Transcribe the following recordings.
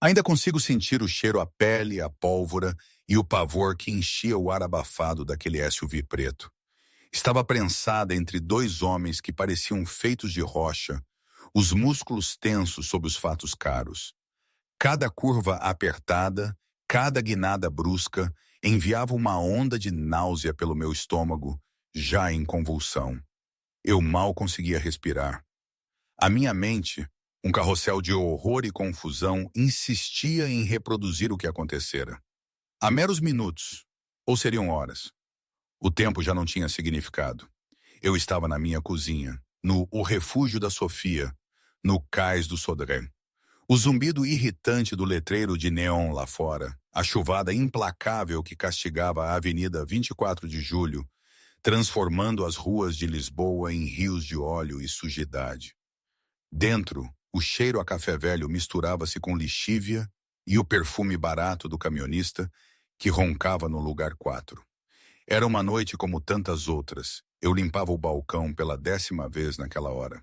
Ainda consigo sentir o cheiro à pele, a pólvora e o pavor que enchia o ar abafado daquele SUV preto. Estava prensada entre dois homens que pareciam feitos de rocha, os músculos tensos sob os fatos caros. Cada curva apertada, cada guinada brusca, enviava uma onda de náusea pelo meu estômago, já em convulsão. Eu mal conseguia respirar. A minha mente, um carrossel de horror e confusão, insistia em reproduzir o que acontecera. Há meros minutos, ou seriam horas. O tempo já não tinha significado. Eu estava na minha cozinha, no O Refúgio da Sofia, no cais do Sodré. O zumbido irritante do letreiro de neon lá fora, a chuvada implacável que castigava a Avenida 24 de Julho, transformando as ruas de Lisboa em rios de óleo e sujidade. Dentro, o cheiro a café velho misturava-se com lixívia e o perfume barato do camionista que roncava no lugar 4. Era uma noite como tantas outras. Eu limpava o balcão pela 10ª vez naquela hora.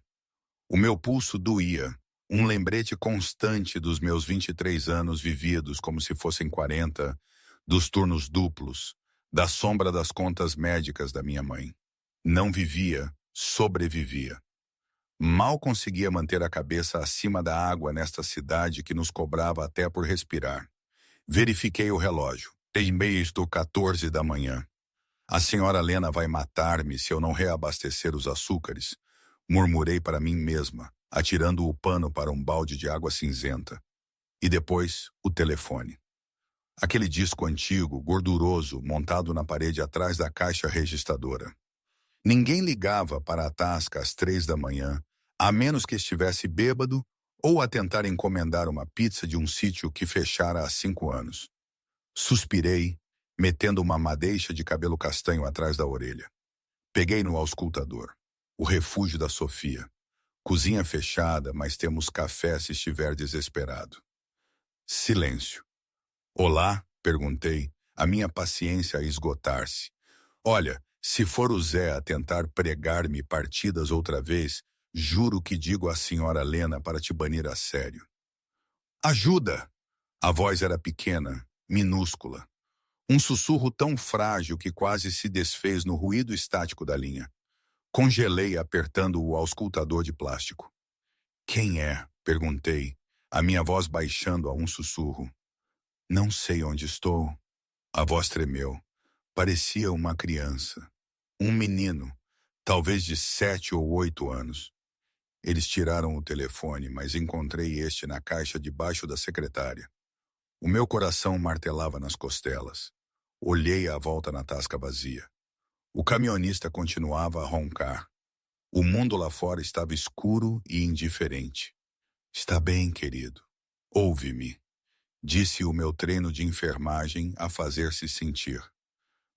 O meu pulso doía, um lembrete constante dos meus 23 anos vividos como se fossem 40, dos turnos duplos, da sombra das contas médicas da minha mãe. Não vivia, sobrevivia. Mal conseguia manter a cabeça acima da água nesta cidade que nos cobrava até por respirar. Verifiquei o relógio. 10h14 da manhã. A senhora Lena vai matar-me se eu não reabastecer os açúcares, murmurei para mim mesma, atirando o pano para um balde de água cinzenta. E depois, o telefone. Aquele disco antigo, gorduroso, montado na parede atrás da caixa registradora. Ninguém ligava para a Tasca às 3 da manhã, a menos que estivesse bêbado ou a tentar encomendar uma pizza de um sítio que fechara há 5 anos. Suspirei, metendo uma madeixa de cabelo castanho atrás da orelha. Peguei no auscultador. O refúgio da Sofia. Cozinha fechada, mas temos café se estiver desesperado. Silêncio. Olá? Perguntei, a minha paciência a esgotar-se. Olha, se for o Zé a tentar pregar-me partidas outra vez, juro que digo à senhora Lena para te banir a sério. Ajuda! A voz era pequena, minúscula. Um sussurro tão frágil que quase se desfez no ruído estático da linha. Congelei apertando o auscultador de plástico. Quem é? Perguntei, a minha voz baixando a um sussurro. Não sei onde estou. A voz tremeu. Parecia uma criança. Um menino, talvez de 7 ou 8 anos. Eles tiraram o telefone, mas encontrei este na caixa debaixo da secretária. O meu coração martelava nas costelas. Olhei à volta na tasca vazia. O camionista continuava a roncar. O mundo lá fora estava escuro e indiferente. Está bem, querido. Ouve-me, disse o meu treino de enfermagem a fazer-se sentir.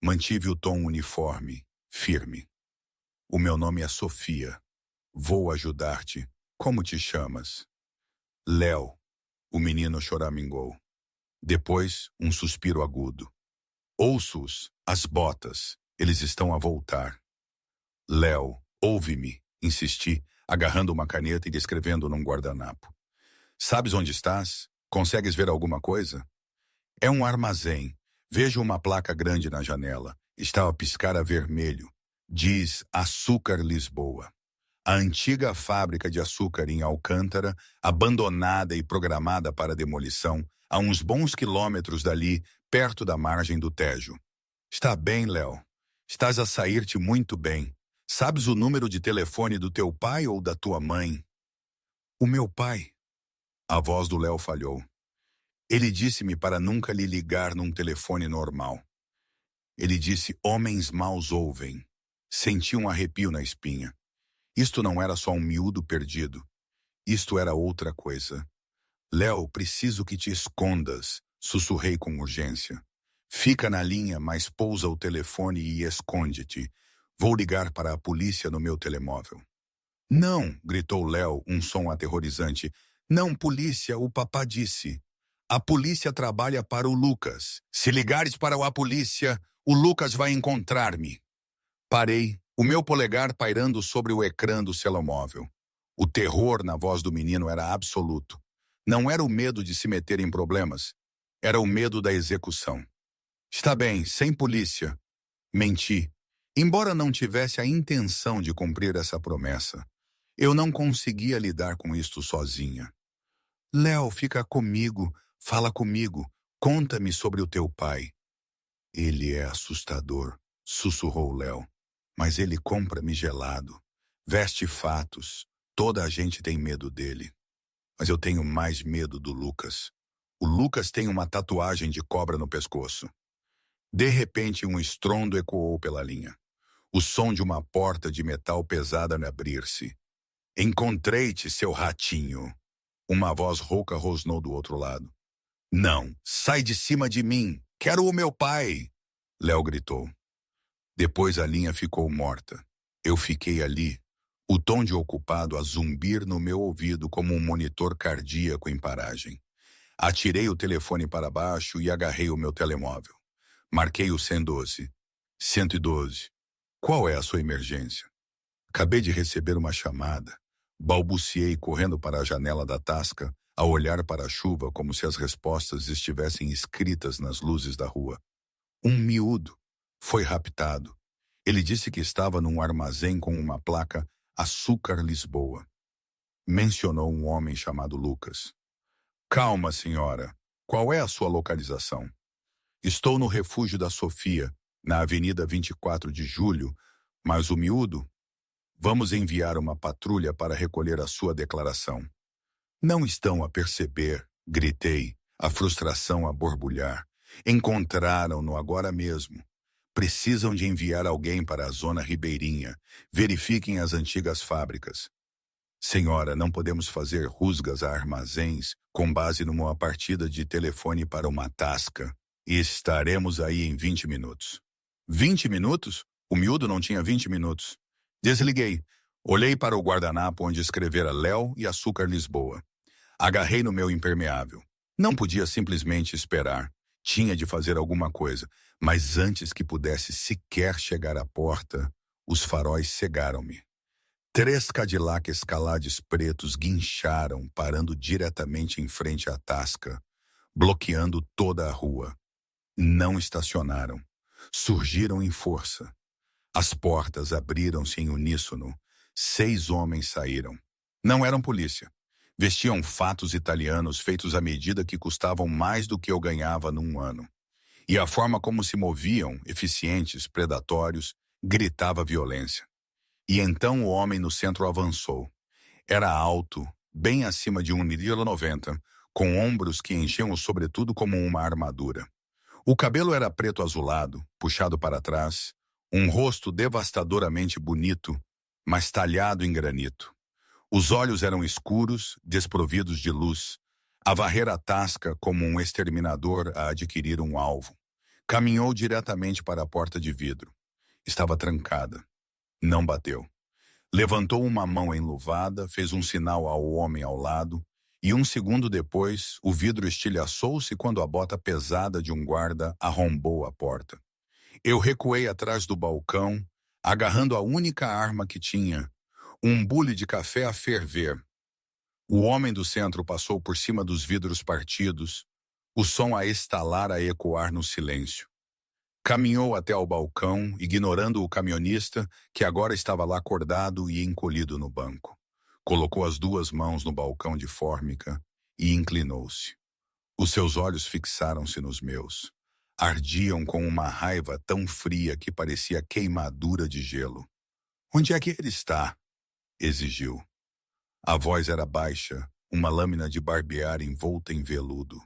Mantive o tom uniforme, firme. O meu nome é Sofia. Vou ajudar-te. Como te chamas? Léo, o menino choramingou. Depois, um suspiro agudo. Ouço-os, as botas. Eles estão a voltar. Léo, ouve-me, insisti, agarrando uma caneta e descrevendo num guardanapo. Sabes onde estás? Consegues ver alguma coisa? É um armazém. Vejo uma placa grande na janela. Está a piscar a vermelho. Diz Açúcar Lisboa. A antiga fábrica de açúcar em Alcântara, abandonada e programada para demolição, a uns bons quilômetros dali, perto da margem do Tejo. Está bem, Léo. Estás a sair-te muito bem. Sabes o número de telefone do teu pai ou da tua mãe? O meu pai. A voz do Léo falhou. Ele disse-me para nunca lhe ligar num telefone normal. Ele disse, homens maus ouvem. Senti um arrepio na espinha. Isto não era só um miúdo perdido. Isto era outra coisa. Léo, preciso que te escondas, sussurrei com urgência. Fica na linha, mas pousa o telefone e esconde-te. Vou ligar para a polícia no meu telemóvel. Não, gritou Léo, um som aterrorizante. Não, polícia, o papá disse. A polícia trabalha para o Lucas. Se ligares para a polícia, o Lucas vai encontrar-me. Parei, o meu polegar pairando sobre o ecrã do celomóvel. O terror na voz do menino era absoluto. Não era o medo de se meter em problemas, era o medo da execução. Está bem, sem polícia. Menti. Embora não tivesse a intenção de cumprir essa promessa, eu não conseguia lidar com isto sozinha. Léo, fica comigo, fala comigo, conta-me sobre o teu pai. Ele é assustador, sussurrou Léo. Mas ele compra-me gelado, veste fatos, toda a gente tem medo dele. Mas eu tenho mais medo do Lucas. O Lucas tem uma tatuagem de cobra no pescoço. De repente, um estrondo ecoou pela linha. O som de uma porta de metal pesada a abrir-se. Encontrei-te, seu ratinho. Uma voz rouca rosnou do outro lado. Não, sai de cima de mim. Quero o meu pai. Léo gritou. Depois a linha ficou morta. Eu fiquei ali, o tom de ocupado a zumbir no meu ouvido como um monitor cardíaco em paragem. Atirei o telefone para baixo e agarrei o meu telemóvel. Marquei o 112. 112. Qual é a sua emergência? Acabei de receber uma chamada. Balbuciei correndo para a janela da tasca, a olhar para a chuva como se as respostas estivessem escritas nas luzes da rua. Um miúdo. Foi raptado. Ele disse que estava num armazém com uma placa Açúcar Lisboa. Mencionou um homem chamado Lucas. Calma, senhora. Qual é a sua localização? Estou no refúgio da Sofia, na Avenida 24 de Julho, mas o miúdo? Vamos enviar uma patrulha para recolher a sua declaração. Não estão a perceber, gritei, a frustração a borbulhar. Encontraram-no agora mesmo. Precisam de enviar alguém para a zona ribeirinha. Verifiquem as antigas fábricas. Senhora, não podemos fazer rusgas a armazéns com base numa partida de telefone para uma tasca. E estaremos aí em 20 minutos. 20 minutos? O miúdo não tinha 20 minutos. Desliguei. Olhei para o guardanapo onde escrevera Léo e Açúcar Lisboa. Agarrei no meu impermeável. Não podia simplesmente esperar. Tinha de fazer alguma coisa. Mas antes que pudesse sequer chegar à porta, os faróis cegaram-me. 3 Cadillac Escalades pretos guincharam, parando diretamente em frente à tasca, bloqueando toda a rua. Não estacionaram. Surgiram em força. As portas abriram-se em uníssono. 6 homens saíram. Não eram polícia. Vestiam fatos italianos feitos à medida que custavam mais do que eu ganhava num ano. E a forma como se moviam, eficientes, predatórios, gritava violência. E então o homem no centro avançou. Era alto, bem acima de 1,90 m, com ombros que enchiam o sobretudo como uma armadura. O cabelo era preto azulado, puxado para trás, um rosto devastadoramente bonito, mas talhado em granito. Os olhos eram escuros, desprovidos de luz, a varrer a tasca como um exterminador a adquirir um alvo. Caminhou diretamente para a porta de vidro. Estava trancada. Não bateu. Levantou uma mão enluvada, fez um sinal ao homem ao lado, e 1 segundo depois, o vidro estilhaçou-se quando a bota pesada de um guarda arrombou a porta. Eu recuei atrás do balcão, agarrando a única arma que tinha, um bule de café a ferver. O homem do centro passou por cima dos vidros partidos, o som a estalar a ecoar no silêncio. Caminhou até ao balcão, ignorando o camionista, que agora estava lá acordado e encolhido no banco. Colocou as 2 mãos no balcão de fórmica e inclinou-se. Os seus olhos fixaram-se nos meus. Ardiam com uma raiva tão fria que parecia queimadura de gelo. Onde é que ele está? Exigiu. A voz era baixa, uma lâmina de barbear envolta em veludo.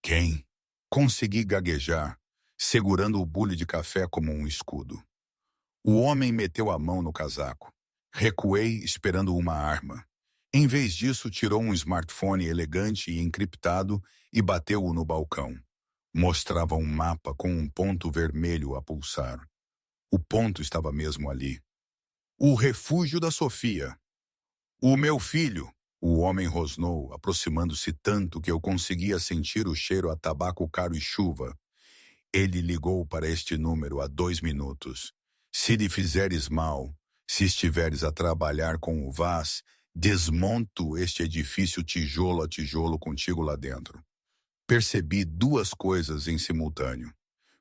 Quem? Consegui gaguejar, segurando o bule de café como um escudo. O homem meteu a mão no casaco. Recuei esperando uma arma. Em vez disso, tirou um smartphone elegante e encriptado e bateu-o no balcão. Mostrava um mapa com um ponto vermelho a pulsar. O ponto estava mesmo ali. O refúgio da Sofia. O meu filho, o homem rosnou, aproximando-se tanto que eu conseguia sentir o cheiro a tabaco caro e chuva. Ele ligou para este número há 2 minutos. Se lhe fizeres mal, se estiveres a trabalhar com o Vaz, Desmonto este edifício tijolo a tijolo contigo lá dentro. Percebi duas coisas em simultâneo.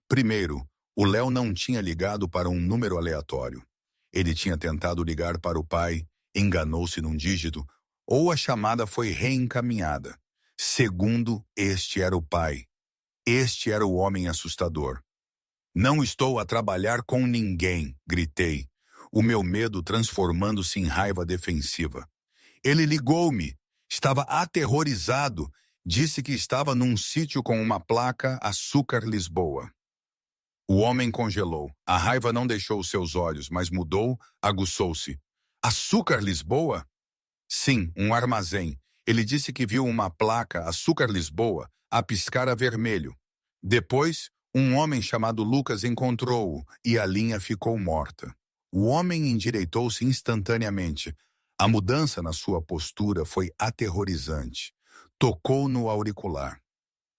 Primeiro, o Léo não tinha ligado para um número aleatório. Ele tinha tentado ligar para o pai, enganou-se num dígito, ou a chamada foi reencaminhada. Segundo, este era o pai. Este era o homem assustador. Não estou a trabalhar com ninguém, gritei, o meu medo transformando-se em raiva defensiva. Ele ligou-me. Estava aterrorizado. Disse que estava num sítio com uma placa Açúcar Lisboa. O homem congelou. A raiva não deixou seus olhos, mas mudou, aguçou-se. Açúcar Lisboa? Sim, um armazém. Ele disse que viu uma placa Açúcar Lisboa a piscar a vermelho. Depois, um homem chamado Lucas encontrou-o e a linha ficou morta. O homem endireitou-se instantaneamente. A mudança na sua postura foi aterrorizante. Tocou no auricular.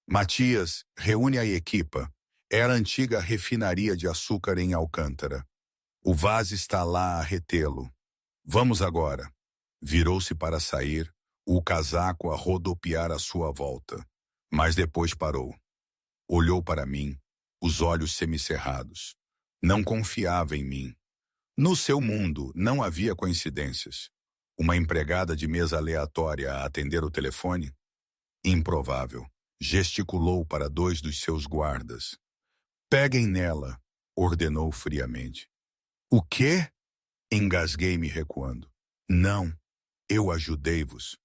Matias, reúne a equipa. Era a antiga refinaria de açúcar em Alcântara. O Vaz está lá a retê-lo. Vamos agora. Virou-se para sair, o casaco a rodopiar à sua volta. Mas depois parou. Olhou para mim, os olhos semicerrados. Não confiava em mim. No seu mundo não havia coincidências. Uma empregada de mesa aleatória a atender o telefone? Improvável. Gesticulou para dois dos seus guardas. Peguem nela, ordenou friamente. O quê? Engasguei-me recuando. Não, eu ajudei-vos.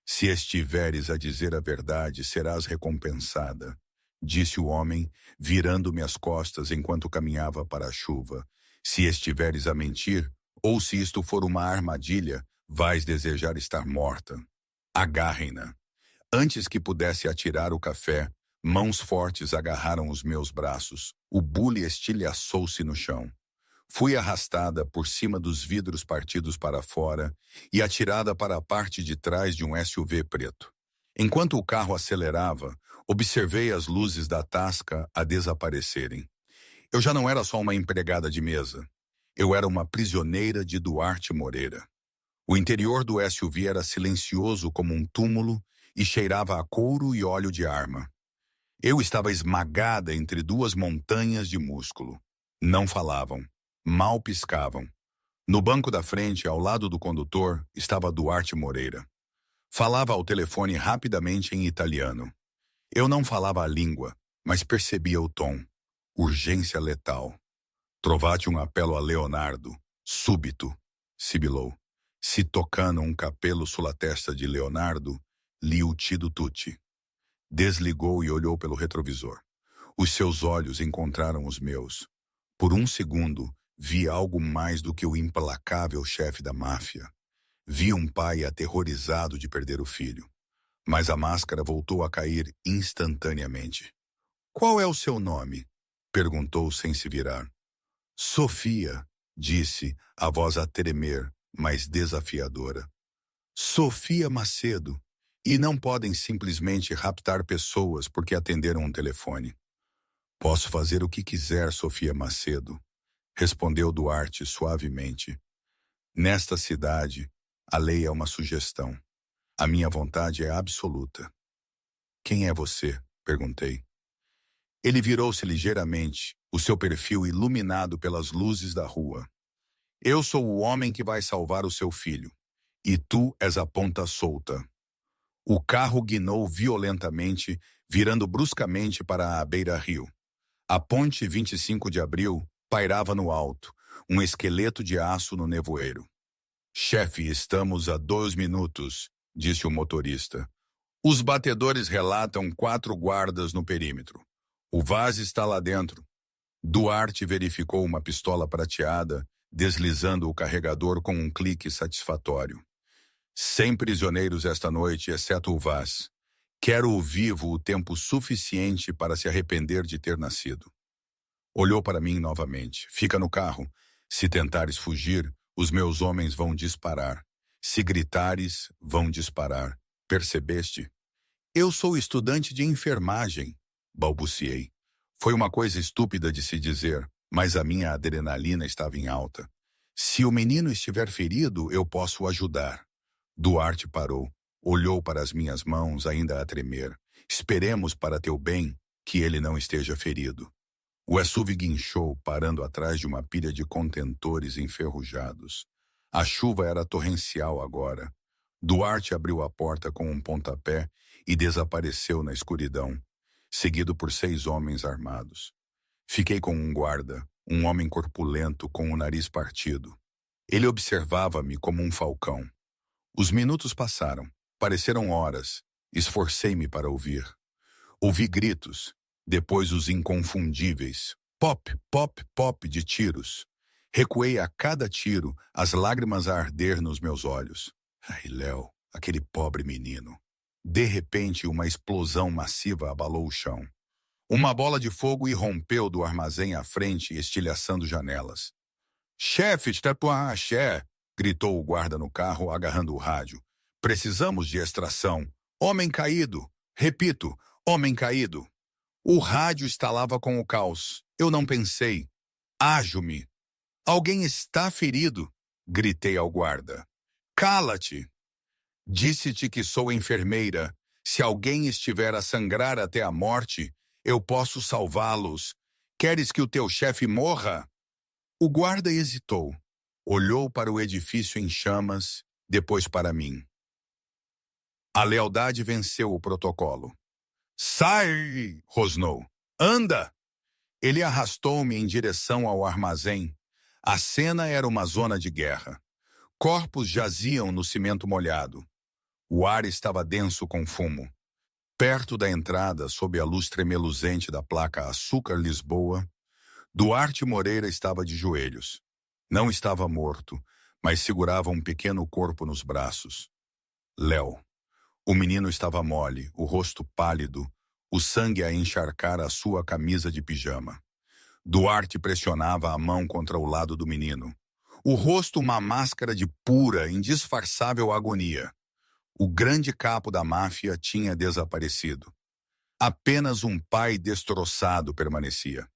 Se estiveres a dizer a verdade, serás recompensada, disse o homem, virando-me as costas enquanto caminhava para a chuva. Se estiveres a mentir, ou se isto for uma armadilha, vais desejar estar morta. Agarrem-na. Antes que pudesse atirar o café, mãos fortes agarraram os meus braços. O bule estilhaçou-se no chão. Fui arrastada por cima dos vidros partidos para fora e atirada para a parte de trás de um SUV preto. Enquanto o carro acelerava, observei as luzes da Tasca a desaparecerem. Eu já não era só uma empregada de mesa. Eu era uma prisioneira de Duarte Moreira. O interior do SUV era silencioso como um túmulo e cheirava a couro e óleo de arma. Eu estava esmagada entre duas montanhas de músculo. Não falavam. Mal piscavam. No banco da frente, ao lado do condutor, estava Duarte Moreira. Falava ao telefone rapidamente em italiano. Eu não falava a língua, mas percebia o tom. Urgência letal. Trovate um apelo a Leonardo. Súbito, sibilou. Se tocando um capello sulla testa de Leonardo, li utido tutti. Desligou e olhou pelo retrovisor. Os seus olhos encontraram os meus. Por um segundo, vi algo mais do que o implacável chefe da máfia. Vi um pai aterrorizado de perder o filho. Mas a máscara voltou a cair instantaneamente. Qual é o seu nome? Perguntou sem se virar. Sofia, disse, a voz a tremer, mas desafiadora. Sofia Macedo. E não podem simplesmente raptar pessoas porque atenderam um telefone. Posso fazer o que quiser, Sofia Macedo, respondeu Duarte suavemente. Nesta cidade, a lei é uma sugestão. A minha vontade é absoluta. Quem é você? Perguntei. Ele virou-se ligeiramente, o seu perfil iluminado pelas luzes da rua. Eu sou o homem que vai salvar o seu filho, e tu és a ponta solta. O carro guinou violentamente, virando bruscamente para a beira-rio. A ponte 25 de abril pairava no alto, um esqueleto de aço no nevoeiro. Chefe, estamos a 2 minutos, disse o motorista. Os batedores relatam 4 guardas no perímetro. O Vaz está lá dentro. Duarte verificou uma pistola prateada, deslizando o carregador com um clique satisfatório. 100 prisioneiros esta noite, exceto o Vaz. Quero-o vivo o tempo suficiente para se arrepender de ter nascido. Olhou para mim novamente. Fica no carro. Se tentares fugir, os meus homens vão disparar. Se gritares, vão disparar. Percebeste? Eu sou estudante de enfermagem, balbuciei. Foi uma coisa estúpida de se dizer, mas a minha adrenalina estava em alta. Se o menino estiver ferido, eu posso ajudar. Duarte parou, olhou para as minhas mãos ainda a tremer. Esperemos para teu bem que ele não esteja ferido. O SUV guinchou, parando atrás de uma pilha de contentores enferrujados. A chuva era torrencial agora. Duarte abriu a porta com um pontapé e desapareceu na escuridão, seguido por 6 homens armados. Fiquei com um guarda, um homem corpulento com o nariz partido. Ele observava-me como um falcão. Os minutos passaram, pareceram horas. Esforcei-me para ouvir. Ouvi gritos, depois os inconfundíveis pop, pop, pop de tiros. Recuei a cada tiro, as lágrimas a arder nos meus olhos. Ai, Léo, aquele pobre menino. De repente, uma explosão massiva abalou o chão. Uma bola de fogo irrompeu do armazém à frente, estilhaçando janelas. Chefe, chefe! Gritou o guarda no carro, agarrando o rádio. Precisamos de extração. Homem caído. Repito, homem caído. O rádio estalava com o caos. Eu não pensei. Ajo-me. Alguém está ferido, gritei ao guarda. Cala-te. Disse-te que sou enfermeira. Se alguém estiver a sangrar até a morte, eu posso salvá-los. Queres que o teu chefe morra? O guarda hesitou. Olhou para o edifício em chamas, depois para mim. A lealdade venceu o protocolo. Sai! Rosnou. Anda! Ele arrastou-me em direção ao armazém. A cena era uma zona de guerra. Corpos jaziam no cimento molhado. O ar estava denso com fumo. Perto da entrada, sob a luz tremeluzente da placa Açúcar Lisboa, Duarte Moreira estava de joelhos. Não estava morto, mas segurava um pequeno corpo nos braços. Léo. O menino estava mole, o rosto pálido, o sangue a encharcar a sua camisa de pijama. Duarte pressionava a mão contra o lado do menino. O rosto uma máscara de pura, indisfarçável agonia. O grande capo da máfia tinha desaparecido. Apenas um pai destroçado permanecia.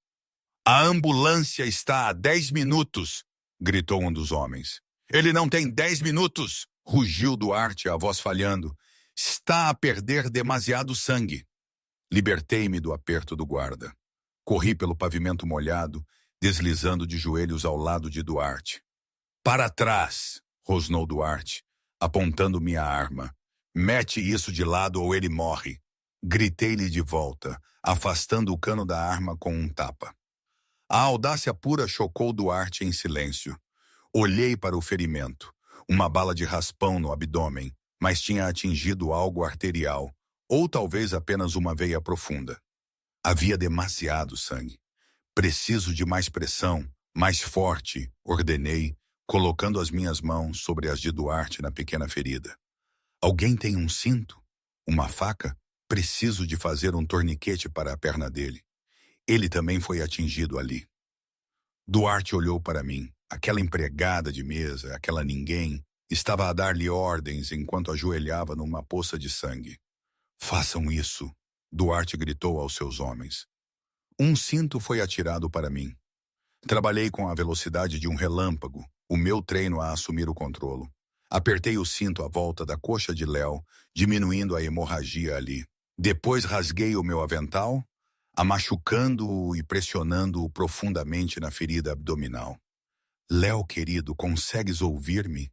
A ambulância está há 10 minutos, gritou um dos homens. Ele não tem 10 minutos, rugiu Duarte, a voz falhando. Está a perder demasiado sangue. Libertei-me do aperto do guarda. Corri pelo pavimento molhado, deslizando de joelhos ao lado de Duarte. Para trás, rosnou Duarte, apontando minha arma. Mete isso de lado ou ele morre. Gritei-lhe de volta, afastando o cano da arma com um tapa. A audácia pura chocou Duarte em silêncio. Olhei para o ferimento. Uma bala de raspão no abdômen, mas tinha atingido algo arterial, ou talvez apenas uma veia profunda. Havia demasiado sangue. Preciso de mais pressão, mais forte, ordenei, colocando as minhas mãos sobre as de Duarte na pequena ferida. Alguém tem um cinto? Uma faca? Preciso de fazer um torniquete para a perna dele. Ele também foi atingido ali. Duarte olhou para mim. Aquela empregada de mesa, aquela ninguém, estava a dar-lhe ordens enquanto ajoelhava numa poça de sangue. Façam isso, Duarte gritou aos seus homens. Um cinto foi atirado para mim. Trabalhei com a velocidade de um relâmpago, o meu treino a assumir o controlo. Apertei o cinto à volta da coxa de Léo, diminuindo a hemorragia ali. Depois rasguei o meu avental, machucando-o e pressionando-o profundamente na ferida abdominal. Léo, querido, consegues ouvir-me?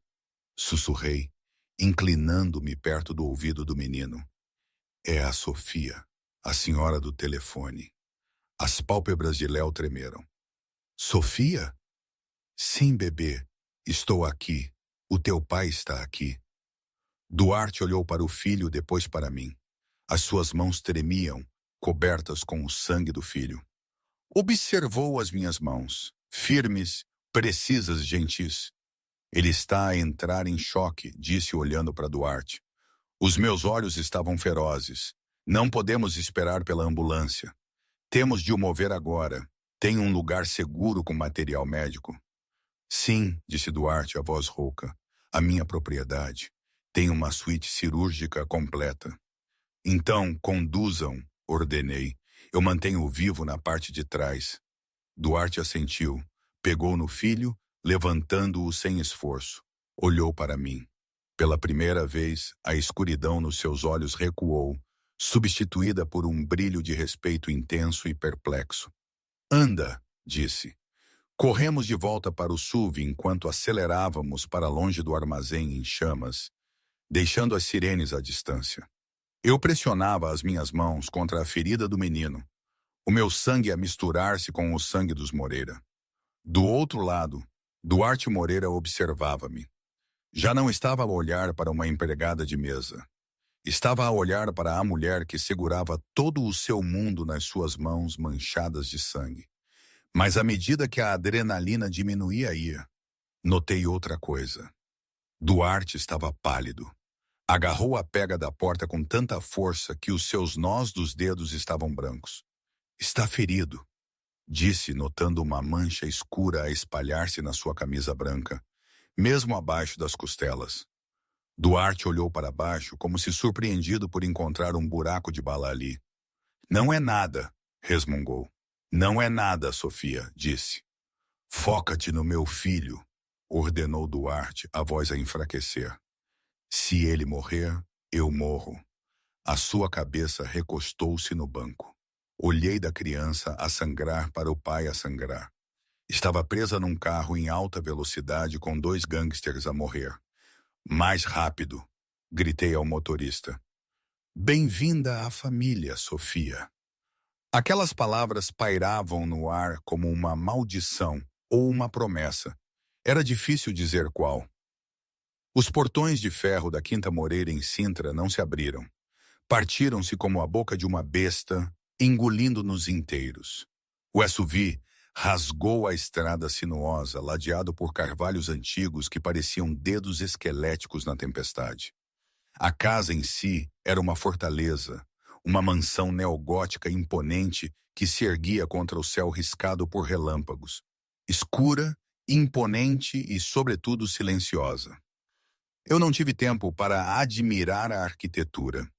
Sussurrei, inclinando-me perto do ouvido do menino. É a Sofia, a senhora do telefone. As pálpebras de Léo tremeram. Sofia? Sim, bebê. Estou aqui. O teu pai está aqui. Duarte olhou para o filho, depois para mim. As suas mãos tremiam, cobertas com o sangue do filho. Observou as minhas mãos, firmes, precisas, gentis. Ele está a entrar em choque, disse olhando para Duarte. Os meus olhos estavam ferozes. Não podemos esperar pela ambulância. Temos de o mover agora. Tem um lugar seguro com material médico? Sim, disse Duarte, a voz rouca. A minha propriedade. Tem uma suíte cirúrgica completa. Então, conduzam, ordenei. Eu mantenho-o vivo na parte de trás. Duarte assentiu. Pegou no filho, levantando-o sem esforço. Olhou para mim. Pela primeira vez, a escuridão nos seus olhos recuou, substituída por um brilho de respeito intenso e perplexo. Anda, disse. Corremos de volta para o SUV enquanto acelerávamos para longe do armazém em chamas, deixando as sirenes à distância. Eu pressionava as minhas mãos contra a ferida do menino, o meu sangue a misturar-se com o sangue dos Moreira. Do outro lado, Duarte Moreira observava-me. Já não estava a olhar para uma empregada de mesa. Estava a olhar para a mulher que segurava todo o seu mundo nas suas mãos manchadas de sangue. Mas à medida que a adrenalina diminuía, notei outra coisa. Duarte estava pálido. Agarrou a pega da porta com tanta força que os seus nós dos dedos estavam brancos. Está ferido, disse, notando uma mancha escura a espalhar-se na sua camisa branca, mesmo abaixo das costelas. Duarte olhou para baixo como se surpreendido por encontrar um buraco de bala ali. Não é nada, resmungou. Não é nada, Sofia, disse. Foca-te no meu filho, ordenou Duarte, a voz a enfraquecer. Se ele morrer, eu morro. A sua cabeça recostou-se no banco. Olhei da criança a sangrar para o pai a sangrar. Estava presa num carro em alta velocidade com 2 gangsters a morrer. Mais rápido, gritei ao motorista. Bem-vinda à família, Sofia. Aquelas palavras pairavam no ar como uma maldição ou uma promessa. Era difícil dizer qual. Os portões de ferro da Quinta Moreira em Sintra não se abriram. Partiram-se como a boca de uma besta, engolindo-nos inteiros. O SUV rasgou a estrada sinuosa, ladeado por carvalhos antigos que pareciam dedos esqueléticos na tempestade. A casa em si era uma fortaleza, uma mansão neogótica imponente que se erguia contra o céu riscado por relâmpagos. Escura, imponente e, sobretudo, silenciosa. Eu não tive tempo para admirar a arquitetura.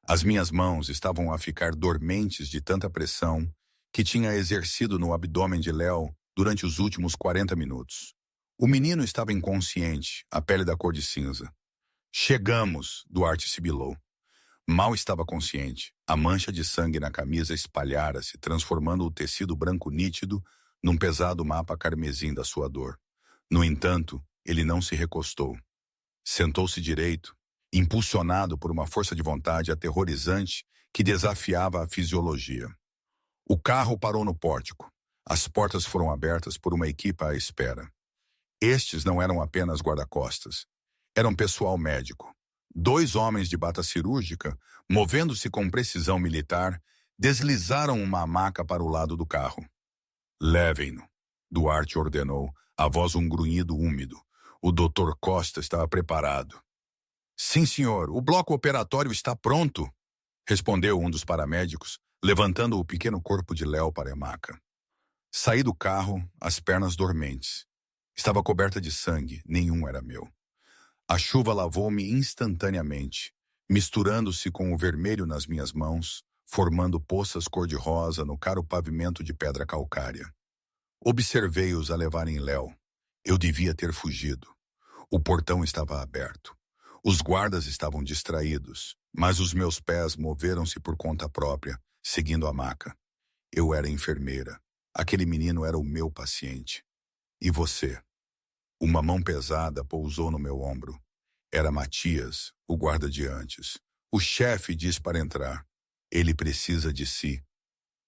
As minhas mãos estavam a ficar dormentes de tanta pressão que tinha exercido no abdômen de Léo durante os últimos 40 minutos. O menino estava inconsciente, a pele da cor de cinza. Chegamos, Duarte sibilou. Mal estava consciente. A mancha de sangue na camisa espalhara-se, transformando o tecido branco nítido num pesado mapa carmesim da sua dor. No entanto, ele não se recostou. Sentou-se direito, impulsionado por uma força de vontade aterrorizante que desafiava a fisiologia. O carro parou no pórtico. As portas foram abertas por uma equipa à espera. Estes não eram apenas guarda-costas. Eram pessoal médico. 2 homens de bata cirúrgica, movendo-se com precisão militar, deslizaram uma maca para o lado do carro. Levem-no, Duarte ordenou, a voz um grunhido úmido. O Dr. Costa estava preparado. Sim, senhor, o bloco operatório está pronto, respondeu um dos paramédicos, levantando o pequeno corpo de Léo para a maca. Saí do carro, as pernas dormentes. Estava coberta de sangue, nenhum era meu. A chuva lavou-me instantaneamente, misturando-se com o vermelho nas minhas mãos, formando poças cor-de-rosa no caro pavimento de pedra calcária. Observei-os a levarem Léo. Eu devia ter fugido. O portão estava aberto. Os guardas estavam distraídos, mas os meus pés moveram-se por conta própria, seguindo a maca. Eu era enfermeira. Aquele menino era o meu paciente. E você? Uma mão pesada pousou no meu ombro. Era Matias, o guarda de antes. O chefe diz para entrar. Ele precisa de si.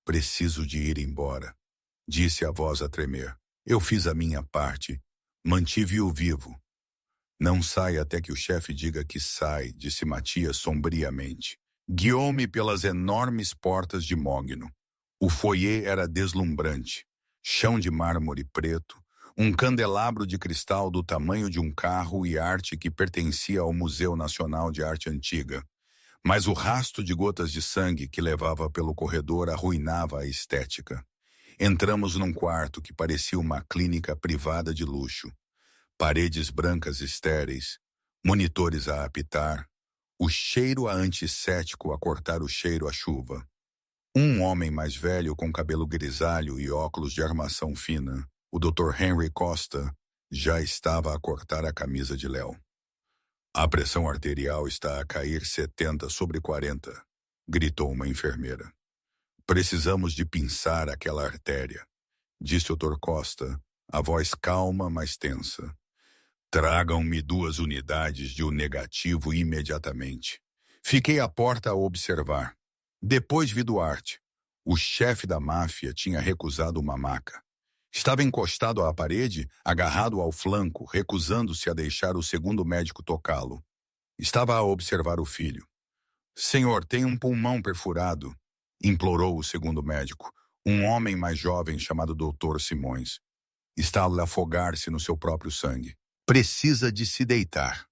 Preciso de ir embora, disse a voz a tremer. Eu fiz a minha parte. Mantive-o vivo. Não sai até que o chefe diga que sai, disse Matias sombriamente. Guiou-me pelas enormes portas de mogno. O foyer era deslumbrante. Chão de mármore preto, um candelabro de cristal do tamanho de um carro e arte que pertencia ao Museu Nacional de Arte Antiga. Mas o rastro de gotas de sangue que levava pelo corredor arruinava a estética. Entramos num quarto que parecia uma clínica privada de luxo. Paredes brancas estéreis, monitores a apitar, o cheiro a antisséptico a cortar o cheiro à chuva. Um homem mais velho com cabelo grisalho e óculos de armação fina, o Dr. Henry Costa, já estava a cortar a camisa de Léo. A pressão arterial está a cair 70 sobre 40, gritou uma enfermeira. Precisamos de pinçar aquela artéria, disse o Dr. Costa, a voz calma, mas tensa. Tragam-me 2 unidades de O negativo imediatamente. Fiquei à porta a observar. Depois vi Duarte. O chefe da máfia tinha recusado uma maca. Estava encostado à parede, agarrado ao flanco, recusando-se a deixar o segundo médico tocá-lo. Estava a observar o filho. Senhor, tem um pulmão perfurado, implorou o segundo médico, um homem mais jovem chamado Dr. Simões. Está a afogar-se no seu próprio sangue. Precisa de se deitar.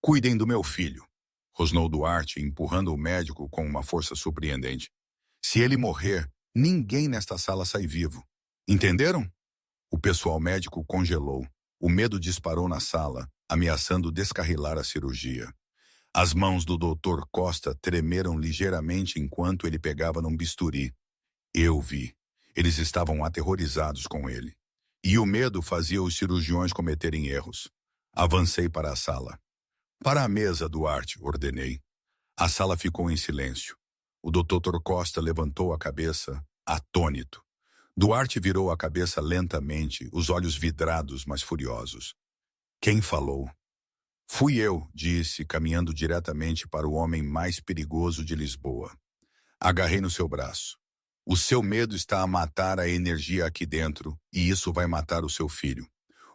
Cuidem do meu filho, rosnou Duarte, empurrando o médico com uma força surpreendente. Se ele morrer, ninguém nesta sala sai vivo. Entenderam? O pessoal médico congelou. O medo disparou na sala, ameaçando descarrilar a cirurgia. As mãos do Dr. Costa tremeram ligeiramente enquanto ele pegava num bisturi. Eu vi. Eles estavam aterrorizados com ele. E o medo fazia os cirurgiões cometerem erros. Avancei para a sala. Para a mesa, Duarte, ordenei. A sala ficou em silêncio. O Dr. Costa levantou a cabeça, atônito. Duarte virou a cabeça lentamente, os olhos vidrados, mas furiosos. Quem falou? Fui eu, disse, caminhando diretamente para o homem mais perigoso de Lisboa. Agarrei no seu braço. O seu medo está a matar a energia aqui dentro, e isso vai matar o seu filho.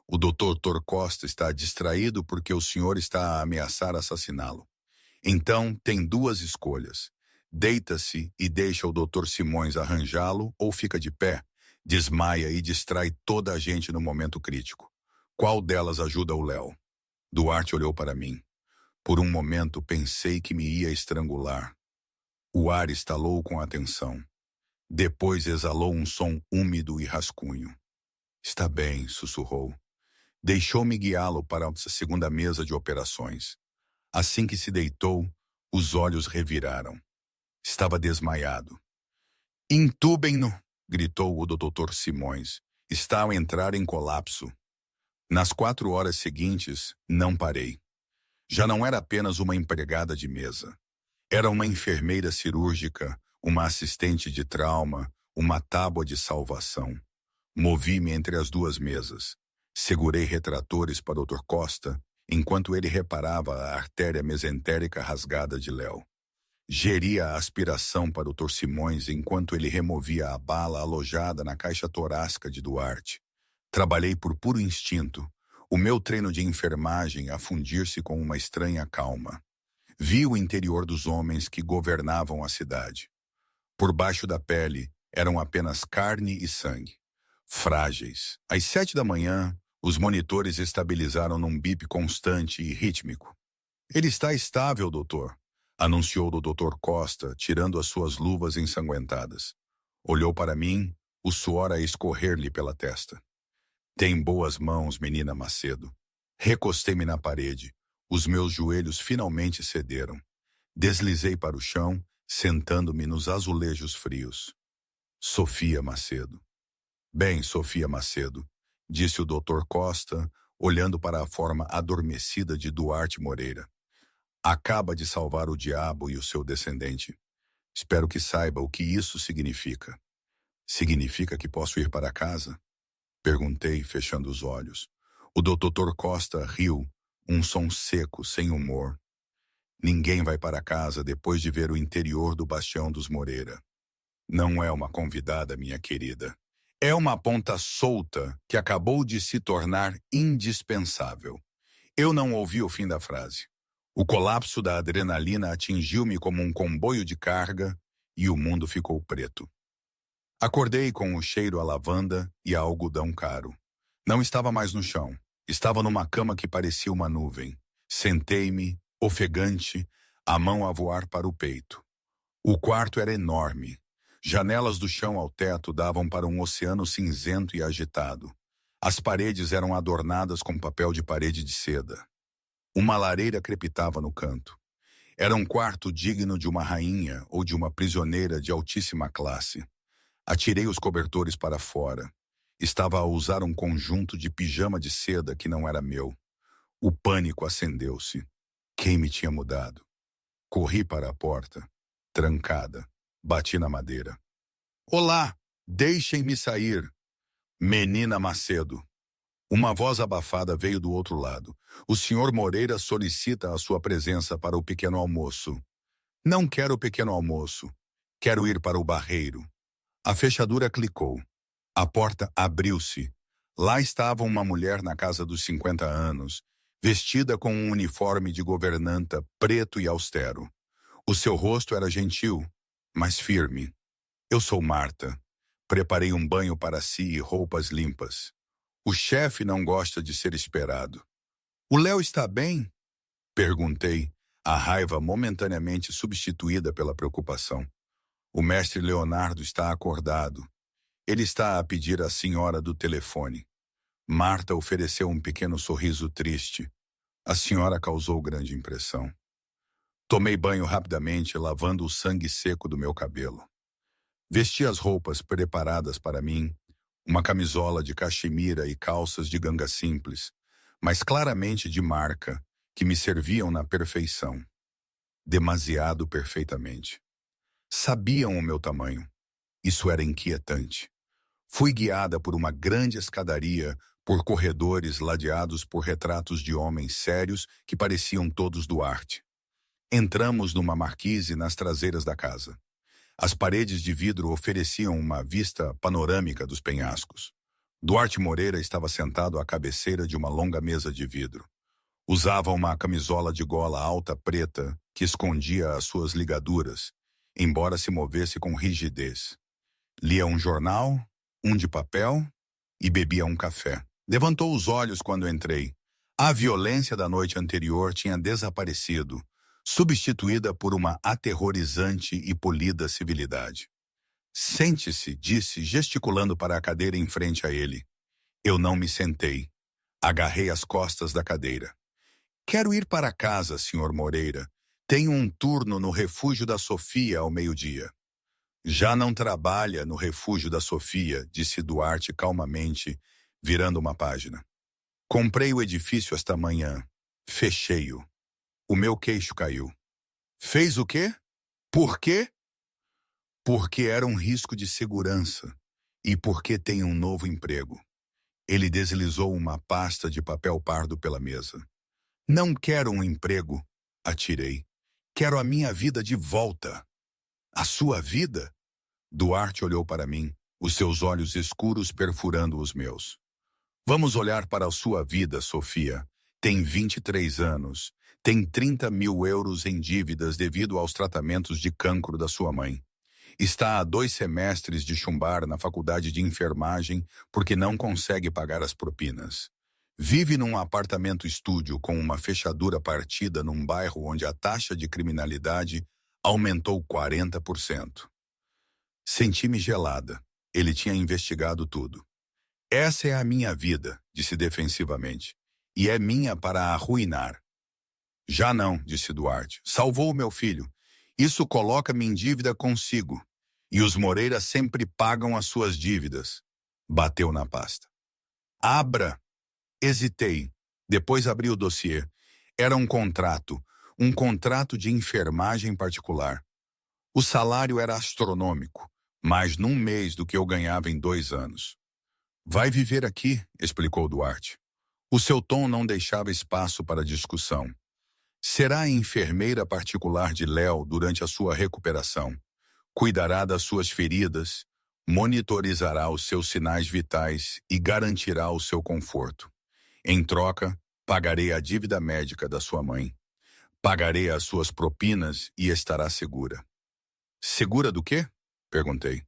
O Dr. Costa está distraído porque o senhor está a ameaçar assassiná-lo. Então, tem 2 escolhas. Deita-se e deixa o Dr. Simões arranjá-lo ou fica de pé, desmaia e distrai toda a gente no momento crítico. Qual delas ajuda o Léo? Duarte olhou para mim. Por um momento pensei que me ia estrangular. O ar estalou com atenção. Depois exalou um som úmido e rascunho. Está bem, sussurrou. Deixou-me guiá-lo para a segunda mesa de operações. Assim que se deitou, os olhos reviraram. Estava desmaiado. Intubem-no, gritou o Dr. Simões. Está a entrar em colapso. Nas 4 horas seguintes, não parei. Já não era apenas uma empregada de mesa. Era uma enfermeira cirúrgica, uma assistente de trauma, uma tábua de salvação. Movi-me entre as 2 mesas. Segurei retratores para o Dr. Costa, enquanto ele reparava a artéria mesentérica rasgada de Léo. Geria a aspiração para o Dr. Simões enquanto ele removia a bala alojada na caixa torácica de Duarte. Trabalhei por puro instinto, o meu treino de enfermagem a fundir-se com uma estranha calma. Vi o interior dos homens que governavam a cidade. Por baixo da pele eram apenas carne e sangue. Frágeis. Às 7 da manhã, os monitores estabilizaram num bip constante e rítmico. Ele está estável, doutor, anunciou o Dr. Costa, tirando as suas luvas ensanguentadas. Olhou para mim, o suor a escorrer-lhe pela testa. Tem boas mãos, menina Macedo. Recostei-me na parede. Os meus joelhos finalmente cederam. Deslizei para o chão, sentando-me nos azulejos frios. Sofia Macedo. Bem, Sofia Macedo, disse o Dr. Costa, olhando para a forma adormecida de Duarte Moreira. Acaba de salvar o diabo e o seu descendente. Espero que saiba o que isso significa. Significa que posso ir para casa? Perguntei, fechando os olhos. O Dr. Costa riu, um som seco, sem humor. Ninguém vai para casa depois de ver o interior do Bastião dos Moreira. Não é uma convidada, minha querida. É uma ponta solta que acabou de se tornar indispensável. Eu não ouvi o fim da frase. O colapso da adrenalina atingiu-me como um comboio de carga e o mundo ficou preto. Acordei com o cheiro a lavanda e a algodão caro. Não estava mais no chão. Estava numa cama que parecia uma nuvem. Sentei-me, ofegante, a mão a voar para o peito. O quarto era enorme. Janelas do chão ao teto davam para um oceano cinzento e agitado. As paredes eram adornadas com papel de parede de seda. Uma lareira crepitava no canto. Era um quarto digno de uma rainha ou de uma prisioneira de altíssima classe. Atirei os cobertores para fora. Estava a usar um conjunto de pijama de seda que não era meu. O pânico acendeu-se. Quem me tinha mudado? Corri para a porta, trancada. Bati na madeira. Olá, deixem-me sair. Menina Macedo. Uma voz abafada veio do outro lado. O senhor Moreira solicita a sua presença para o pequeno almoço. Não quero o pequeno almoço. Quero ir para o barreiro. A fechadura clicou. A porta abriu-se. Lá estava uma mulher na casa dos 50 anos, vestida com um uniforme de governanta preto e austero. O seu rosto era gentil, mas firme. Eu sou Marta. Preparei um banho para si e roupas limpas. O chefe não gosta de ser esperado. O Léo está bem? Perguntei, a raiva momentaneamente substituída pela preocupação. O mestre Leonardo está acordado. Ele está a pedir à senhora do telefone. Marta ofereceu um pequeno sorriso triste. A senhora causou grande impressão. Tomei banho rapidamente, lavando o sangue seco do meu cabelo. Vesti as roupas preparadas para mim, uma camisola de caxemira e calças de ganga simples, mas claramente de marca, que me serviam na perfeição. Demasiado perfeitamente. Sabiam o meu tamanho. Isso era inquietante. Fui guiada por uma grande escadaria, por corredores ladeados por retratos de homens sérios que pareciam todos Duarte. Entramos numa marquise nas traseiras da casa. As paredes de vidro ofereciam uma vista panorâmica dos penhascos. Duarte Moreira estava sentado à cabeceira de uma longa mesa de vidro. Usava uma camisola de gola alta preta que escondia as suas ligaduras, embora se movesse com rigidez. Lia um jornal, um de papel, e bebia um café. Levantou os olhos quando entrei. A violência da noite anterior tinha desaparecido, substituída por uma aterrorizante e polida civilidade. Sente-se, disse, gesticulando para a cadeira em frente a ele. Eu não me sentei. Agarrei as costas da cadeira. Quero ir para casa, senhor Moreira. Tenho um turno no Refúgio da Sofia ao meio-dia. Já não trabalha no Refúgio da Sofia, disse Duarte calmamente, virando uma página. Comprei o edifício esta manhã. Fechei-o. O meu queixo caiu. Fez o quê? Por quê? Porque era um risco de segurança e porque tem um novo emprego. Ele deslizou uma pasta de papel pardo pela mesa. Não quero um emprego, atirei. Quero a minha vida de volta. A sua vida? Duarte olhou para mim, os seus olhos escuros perfurando os meus. Vamos olhar para a sua vida, Sofia. Tem 23 anos. Tem 30 mil euros em dívidas devido aos tratamentos de cancro da sua mãe. Está há 2 semestres de chumbar na faculdade de enfermagem porque não consegue pagar as propinas. Vive num apartamento-estúdio com uma fechadura partida num bairro onde a taxa de criminalidade aumentou 40%. Senti-me gelada. Ele tinha investigado tudo. Essa é a minha vida, disse defensivamente, e é minha para a arruinar. Já não, disse Duarte. Salvou o meu filho. Isso coloca-me em dívida consigo. E os Moreira sempre pagam as suas dívidas. Bateu na pasta. Abra. Hesitei. Depois abri o dossiê. Era um contrato de enfermagem particular. O salário era astronômico, mais num mês do que eu ganhava em 2 anos. Vai viver aqui, explicou Duarte. O seu tom não deixava espaço para discussão. Será a enfermeira particular de Léo durante a sua recuperação. Cuidará das suas feridas, monitorizará os seus sinais vitais e garantirá o seu conforto. Em troca, pagarei a dívida médica da sua mãe. Pagarei as suas propinas e estará segura. Segura do quê? Perguntei.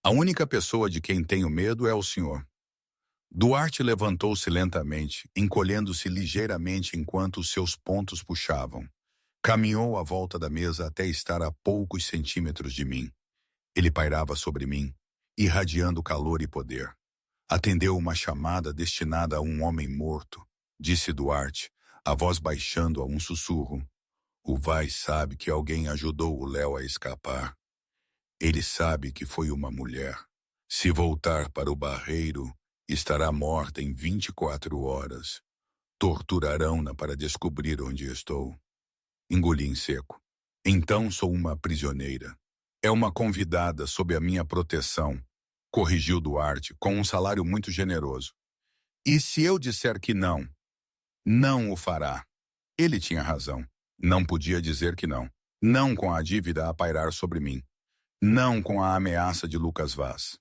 A única pessoa de quem tenho medo é o senhor. Duarte levantou-se lentamente, encolhendo-se ligeiramente enquanto os seus pontos puxavam. Caminhou à volta da mesa até estar a poucos centímetros de mim. Ele pairava sobre mim, irradiando calor e poder. Atendeu uma chamada destinada a um homem morto, disse Duarte, a voz baixando a um sussurro. O Vai sabe que alguém ajudou o Léo a escapar. Ele sabe que foi uma mulher. Se voltar para o barreiro, estará morta em 24 horas. Torturarão-na para descobrir onde estou. Engoli em seco. Então sou uma prisioneira. É uma convidada sob a minha proteção, corrigiu Duarte, com um salário muito generoso. E se eu disser que não, não o fará. Ele tinha razão. Não podia dizer que não. Não com a dívida a pairar sobre mim. Não com a ameaça de Lucas Vaz.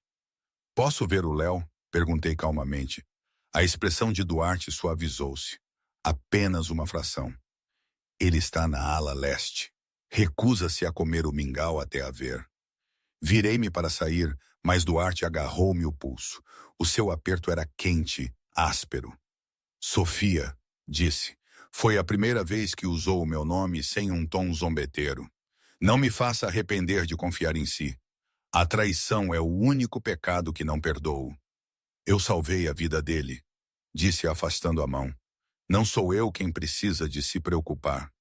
Posso ver o Léo? Perguntei calmamente. A expressão de Duarte suavizou-se. Apenas uma fração. Ele está na ala leste. Recusa-se a comer o mingau até a ver. Virei-me para sair, mas Duarte agarrou-me o pulso. O seu aperto era quente, áspero. Sofia, disse, foi a primeira vez que usou o meu nome sem um tom zombeteiro. Não me faça arrepender de confiar em si. A traição é o único pecado que não perdoo. Eu salvei a vida dele, disse afastando a mão. Não sou eu quem precisa de se preocupar.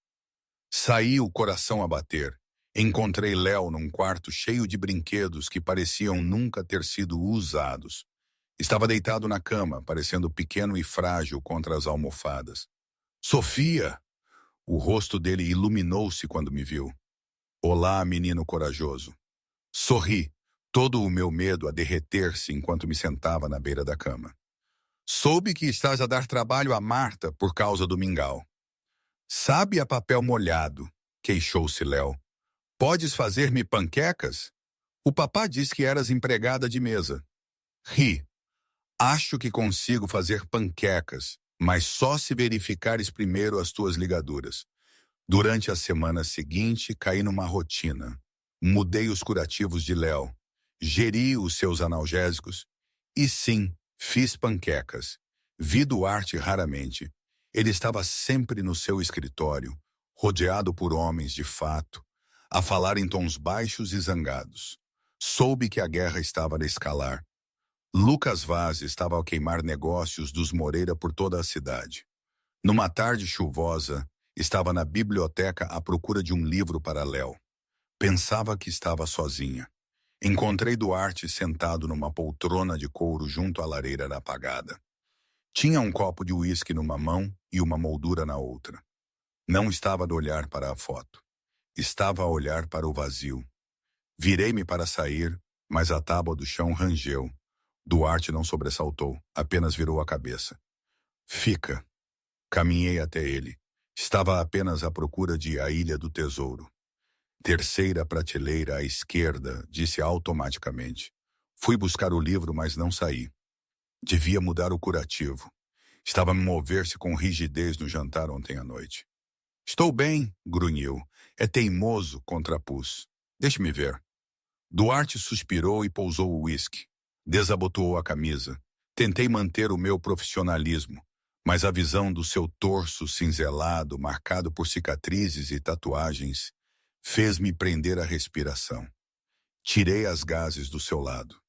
Saí o coração a bater. Encontrei Léo num quarto cheio de brinquedos que pareciam nunca ter sido usados. Estava deitado na cama, parecendo pequeno e frágil contra as almofadas. Sofia! O rosto dele iluminou-se quando me viu. Olá, menino corajoso. Sorri, todo o meu medo a derreter-se enquanto me sentava na beira da cama. Soube que estás a dar trabalho a Marta por causa do mingau. Sabe a papel molhado, queixou-se Léo. Podes fazer-me panquecas? O papá disse que eras empregada de mesa. Ri. Acho que consigo fazer panquecas, mas só se verificares primeiro as tuas ligaduras. Durante a semana seguinte, caí numa rotina. Mudei os curativos de Léo, geri os seus analgésicos e sim, fiz panquecas. Vi Duarte raramente. Ele estava sempre no seu escritório, rodeado por homens de fato, a falar em tons baixos e zangados. Soube que a guerra estava a escalar. Lucas Vaz estava a queimar negócios dos Moreira por toda a cidade. Numa tarde chuvosa, estava na biblioteca à procura de um livro para Léo. Pensava que estava sozinha. Encontrei Duarte sentado numa poltrona de couro junto à lareira apagada. Tinha um copo de uísque numa mão e uma moldura na outra. Não estava a olhar para a foto. Estava a olhar para o vazio. Virei-me para sair, mas a tábua do chão rangeu. Duarte não sobressaltou, apenas virou a cabeça. Fica. Caminhei até ele. Estava apenas à procura de A Ilha do Tesouro. Terceira prateleira à esquerda, disse automaticamente. Fui buscar o livro, mas não saí. Devia mudar o curativo. Estava a mover-se com rigidez no jantar ontem à noite. Estou bem, grunhiu. É teimoso, contrapus. Deixe-me ver. Duarte suspirou e pousou o uísque. Desabotoou a camisa. Tentei manter o meu profissionalismo, mas a visão do seu torso cinzelado, marcado por cicatrizes e tatuagens, fez-me prender a respiração. Tirei as gases do seu lado.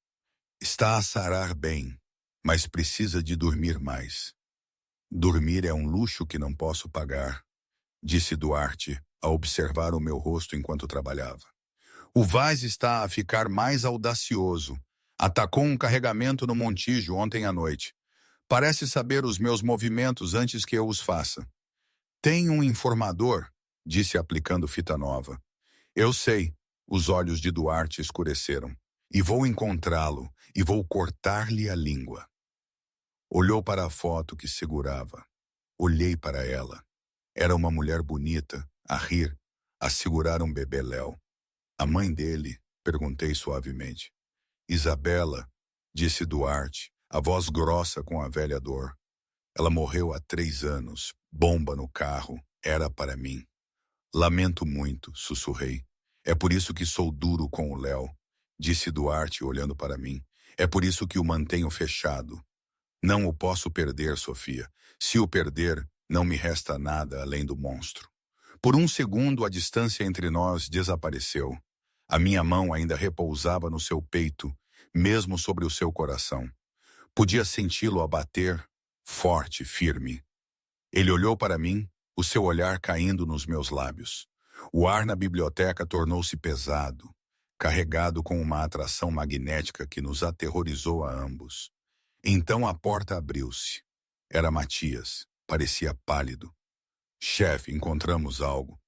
Está a sarar bem, mas precisa de dormir mais. Dormir é um luxo que não posso pagar, disse Duarte, a observar o meu rosto enquanto trabalhava. O Vaz está a ficar mais audacioso. Atacou um carregamento no Montijo ontem à noite. Parece saber os meus movimentos antes que eu os faça. Tem um informador, disse aplicando fita nova. Eu sei, os olhos de Duarte escureceram. E vou encontrá-lo, e vou cortar-lhe a língua. Olhou para a foto que segurava. Olhei para ela. Era uma mulher bonita, a rir, a segurar um bebê Léo. A mãe dele? Perguntei suavemente. Isabela, disse Duarte, a voz grossa com a velha dor. Ela morreu há 3 anos, bomba no carro, era para mim. Lamento muito, sussurrei. É por isso que sou duro com o Léo, disse Duarte olhando para mim. É por isso que o mantenho fechado. Não o posso perder, Sofia. Se o perder, não me resta nada além do monstro. Por um segundo, a distância entre nós desapareceu. A minha mão ainda repousava no seu peito, mesmo sobre o seu coração. Podia senti-lo a bater, forte, firme. Ele olhou para mim, o seu olhar caindo nos meus lábios. O ar na biblioteca tornou-se pesado, carregado com uma atração magnética que nos aterrorizou a ambos. Então a porta abriu-se. Era Matias, parecia pálido. Chefe, encontramos algo.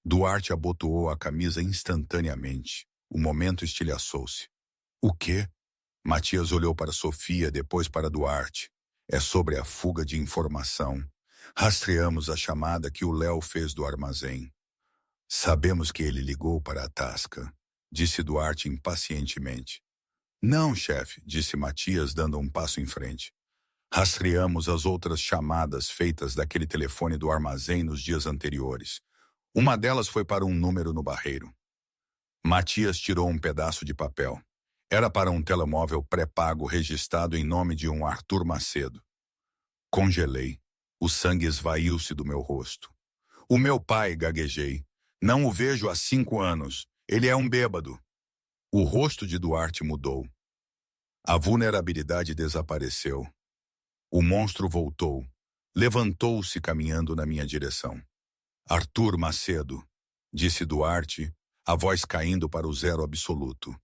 Duarte abotoou a camisa instantaneamente. O momento estilhaçou-se. O quê? Matias olhou para Sofia, depois para Duarte. É sobre a fuga de informação. Rastreamos a chamada que o Léo fez do armazém. Sabemos que ele ligou para a Tasca, disse Duarte impacientemente. Não, chefe, disse Matias, dando um passo em frente. Rastreamos as outras chamadas feitas daquele telefone do armazém nos dias anteriores. Uma delas foi para um número no Barreiro. Matias tirou um pedaço de papel. Era para um telemóvel pré-pago registrado em nome de um Arthur Macedo. Congelei. O sangue esvaiu-se do meu rosto. O meu pai, gaguejei. Não o vejo há 5 anos. Ele é um bêbado. O rosto de Duarte mudou. A vulnerabilidade desapareceu. O monstro voltou. Levantou-se caminhando na minha direção. Arthur Macedo, disse Duarte, a voz caindo para o zero absoluto.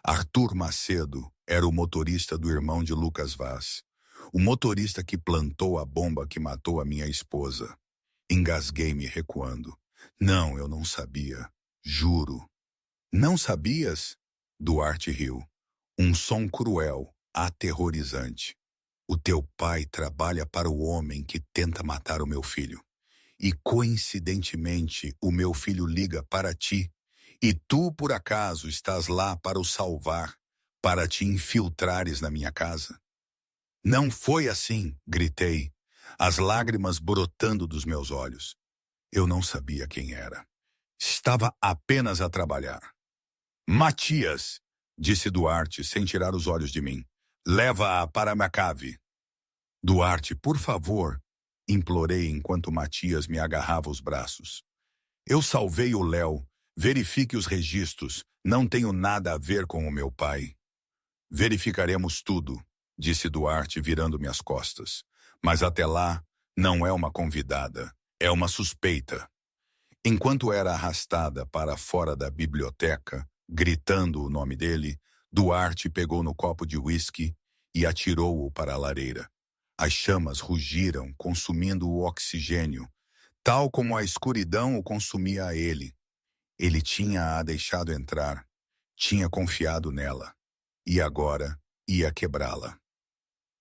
Arthur Macedo era o motorista do irmão de Lucas Vaz. O motorista que plantou a bomba que matou a minha esposa. Engasguei-me recuando. Não, eu não sabia. Juro. Não sabias? Duarte riu. Um som cruel, aterrorizante. O teu pai trabalha para o homem que tenta matar o meu filho. E, coincidentemente, o meu filho liga para ti. E tu, por acaso, estás lá para o salvar, para te infiltrares na minha casa? Não foi assim, gritei, as lágrimas brotando dos meus olhos. Eu não sabia quem era. Estava apenas a trabalhar. Matias, disse Duarte, sem tirar os olhos de mim. Leva-a para a cave. Duarte, por favor, implorei enquanto Matias me agarrava os braços. Eu salvei o Léo. Verifique os registros. Não tenho nada a ver com o meu pai. Verificaremos tudo, disse Duarte, virando-me as costas. Mas até lá, não é uma convidada, é uma suspeita. Enquanto era arrastada para fora da biblioteca, gritando o nome dele, Duarte pegou no copo de uísque e atirou-o para a lareira. As chamas rugiram, consumindo o oxigênio, tal como a escuridão o consumia a ele. Ele tinha a deixado entrar, tinha confiado nela, e agora ia quebrá-la.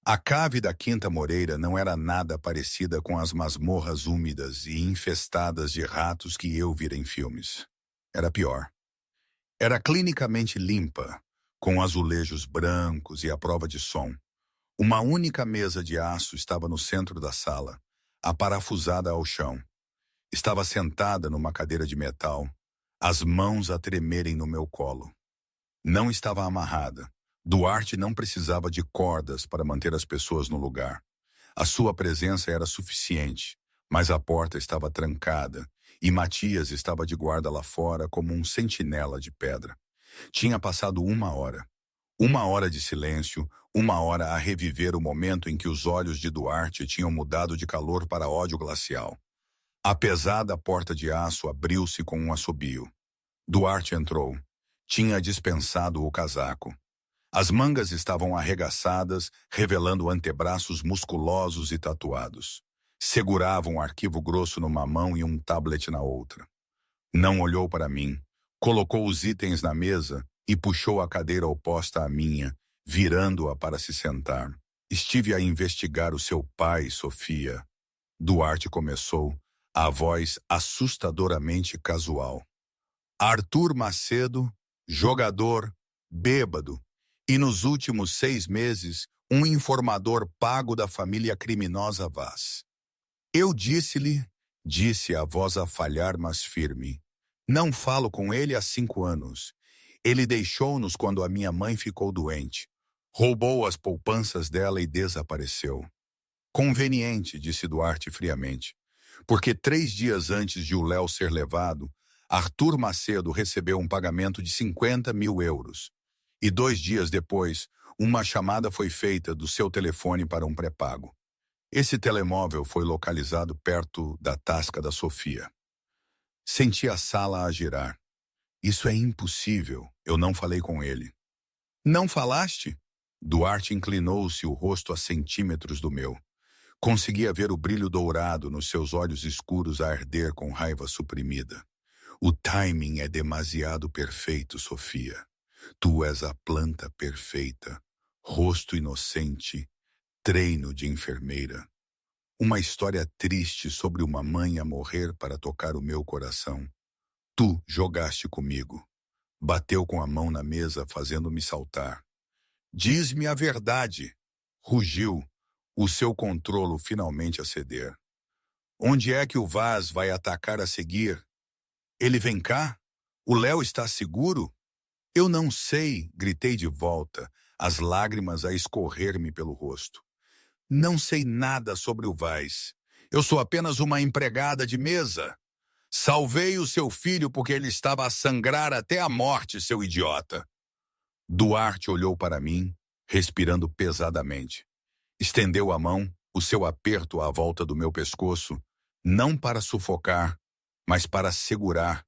A cave da Quinta Moreira não era nada parecida com as masmorras úmidas e infestadas de ratos que eu vira em filmes. Era pior. Era clinicamente limpa, com azulejos brancos e a prova de som. Uma única mesa de aço estava no centro da sala, aparafusada ao chão. Estava sentada numa cadeira de metal, as mãos a tremerem no meu colo. Não estava amarrada. Duarte não precisava de cordas para manter as pessoas no lugar. A sua presença era suficiente, mas a porta estava trancada e Matias estava de guarda lá fora como um sentinela de pedra. Tinha passado 1 hora. 1 hora de silêncio, 1 hora a reviver o momento em que os olhos de Duarte tinham mudado de calor para ódio glacial. A pesada porta de aço abriu-se com um assobio. Duarte entrou. Tinha dispensado o casaco. As mangas estavam arregaçadas, revelando antebraços musculosos e tatuados. Segurava um arquivo grosso numa mão e um tablet na outra. Não olhou para mim, colocou os itens na mesa e puxou a cadeira oposta à minha, virando-a para se sentar. Estive a investigar o seu pai, Sofia. Duarte começou, a voz assustadoramente casual. Arthur Macedo, jogador, bêbado, e nos últimos 6 meses, um informador pago da família criminosa Vaz. Eu disse-lhe, disse a voz a falhar, mas firme, não falo com ele há 5 anos. Ele deixou-nos quando a minha mãe ficou doente. Roubou as poupanças dela e desapareceu. Conveniente, disse Duarte friamente, porque 3 dias antes de o Léo ser levado, Arthur Macedo recebeu um pagamento de 50 mil euros. E 2 dias depois, uma chamada foi feita do seu telefone para um pré-pago. Esse telemóvel foi localizado perto da tasca da Sofia. Senti a sala a girar. Isso é impossível, eu não falei com ele. Não falaste? Duarte inclinou-se, o rosto a centímetros do meu. Conseguia ver o brilho dourado nos seus olhos escuros a arder com raiva suprimida. O timing é demasiado perfeito, Sofia. Tu és a planta perfeita, rosto inocente, treino de enfermeira. Uma história triste sobre uma mãe a morrer para tocar o meu coração. Tu jogaste comigo. Bateu com a mão na mesa, fazendo-me saltar. Diz-me a verdade, rugiu, o seu controlo finalmente a ceder. Onde é que o Vaz vai atacar a seguir? Ele vem cá? O Léo está seguro? Eu não sei, gritei de volta, as lágrimas a escorrer-me pelo rosto. Não sei nada sobre o Vaz. Eu sou apenas uma empregada de mesa. Salvei o seu filho porque ele estava a sangrar até a morte, seu idiota. Duarte olhou para mim, respirando pesadamente. Estendeu a mão, o seu aperto à volta do meu pescoço, não para sufocar, mas para segurar,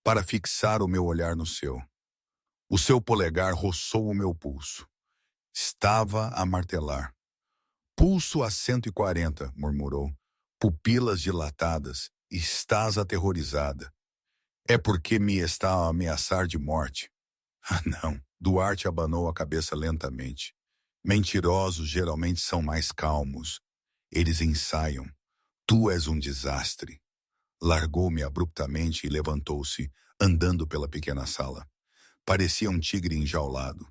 para fixar o meu olhar no seu. O seu polegar roçou o meu pulso. Estava a martelar. Pulso a 140, murmurou. Pupilas dilatadas. Estás aterrorizada. É porque me está a ameaçar de morte. Ah, não. Duarte abanou a cabeça lentamente. Mentirosos geralmente são mais calmos. Eles ensaiam. Tu és um desastre. Largou-me abruptamente e levantou-se, andando pela pequena sala. Parecia um tigre enjaulado.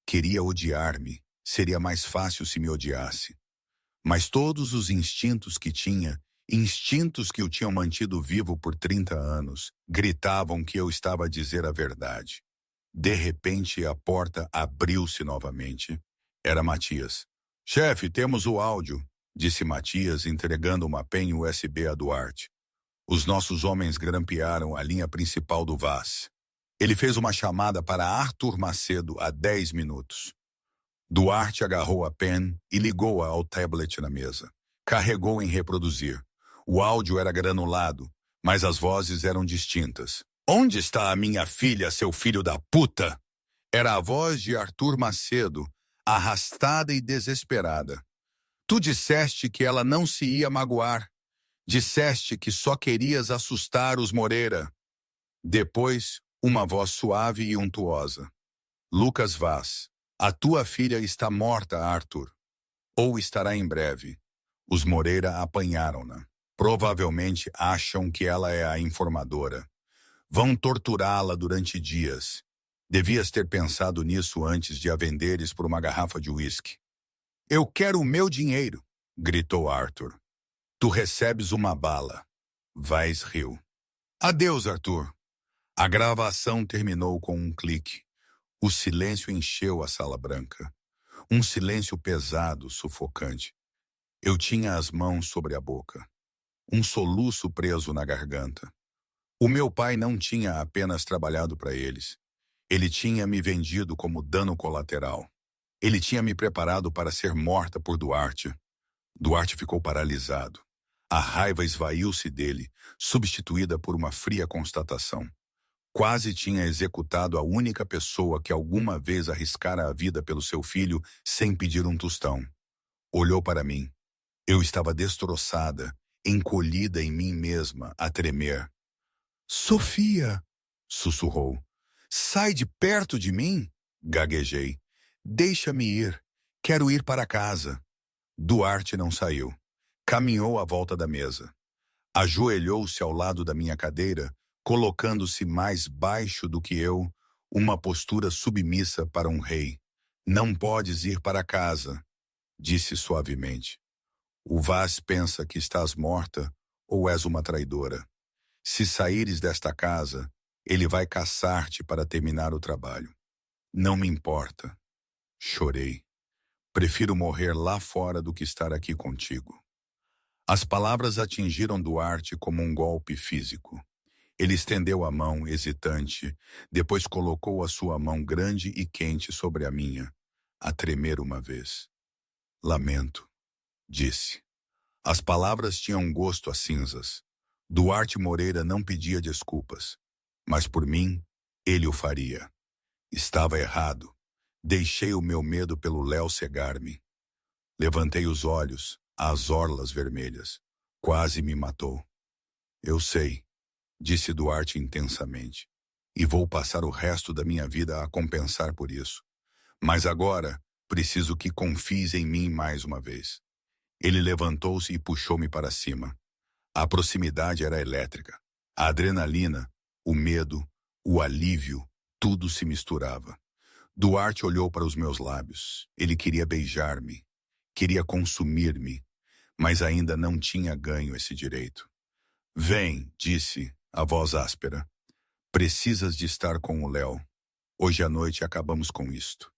Queria odiar-me. Seria mais fácil se me odiasse. Mas todos os instintos que tinha, instintos que o tinham mantido vivo por 30 anos, gritavam que eu estava a dizer a verdade. De repente, a porta abriu-se novamente. Era Matias. Chefe, temos o áudio, disse Matias, entregando uma penha USB a Duarte. Os nossos homens grampearam a linha principal do Vaz. Ele fez uma chamada para Arthur Macedo há 10 minutos. Duarte agarrou a pen e ligou-a ao tablet na mesa. Carregou em reproduzir. O áudio era granulado, mas as vozes eram distintas. Onde está a minha filha, seu filho da puta? Era a voz de Arthur Macedo, arrastada e desesperada. Tu disseste que ela não se ia magoar. Disseste que só querias assustar os Moreira. Depois, uma voz suave e untuosa. Lucas Vaz. A tua filha está morta, Arthur. Ou estará em breve. Os Moreira apanharam-na. Provavelmente acham que ela é a informadora. Vão torturá-la durante dias. Devias ter pensado nisso antes de a venderes por uma garrafa de uísque. Eu quero o meu dinheiro, gritou Arthur. Tu recebes uma bala. Vaz riu. Adeus, Arthur. A gravação terminou com um clique. O silêncio encheu a sala branca. Um silêncio pesado, sufocante. Eu tinha as mãos sobre a boca. Um soluço preso na garganta. O meu pai não tinha apenas trabalhado para eles. Ele tinha me vendido como dano colateral. Ele tinha me preparado para ser morta por Duarte. Duarte ficou paralisado. A raiva esvaiu-se dele, substituída por uma fria constatação. Quase tinha executado a única pessoa que alguma vez arriscara a vida pelo seu filho sem pedir um tostão. Olhou para mim. Eu estava destroçada, encolhida em mim mesma, a tremer. Sofia, sussurrou. Sai de perto de mim, gaguejei. Deixa-me ir. Quero ir para casa. Duarte não saiu. Caminhou à volta da mesa. Ajoelhou-se ao lado da minha cadeira, colocando-se mais baixo do que eu, uma postura submissa para um rei. Não podes ir para casa, disse suavemente. O Vaz pensa que estás morta ou és uma traidora. Se saíres desta casa, ele vai caçar-te para terminar o trabalho. Não me importa. Chorei. Prefiro morrer lá fora do que estar aqui contigo. As palavras atingiram Duarte como um golpe físico. Ele estendeu a mão, hesitante, depois colocou a sua mão grande e quente sobre a minha, a tremer uma vez. Lamento, disse. As palavras tinham gosto a cinzas. Duarte Moreira não pedia desculpas, mas por mim, ele o faria. Estava errado. Deixei o meu medo pelo Léo cegar-me. Levantei os olhos, às orlas vermelhas. Quase me matou. Eu sei. disse Duarte intensamente. E vou passar o resto da minha vida a compensar por isso. Mas agora, preciso que confies em mim mais uma vez. Ele levantou-se e puxou-me para cima. A proximidade era elétrica. A adrenalina, o medo, o alívio, tudo se misturava. Duarte olhou para os meus lábios. Ele queria beijar-me, queria consumir-me, mas ainda não tinha ganho esse direito. Vem, disse, a voz áspera. Precisas de estar com o Léo. Hoje à noite acabamos com isto.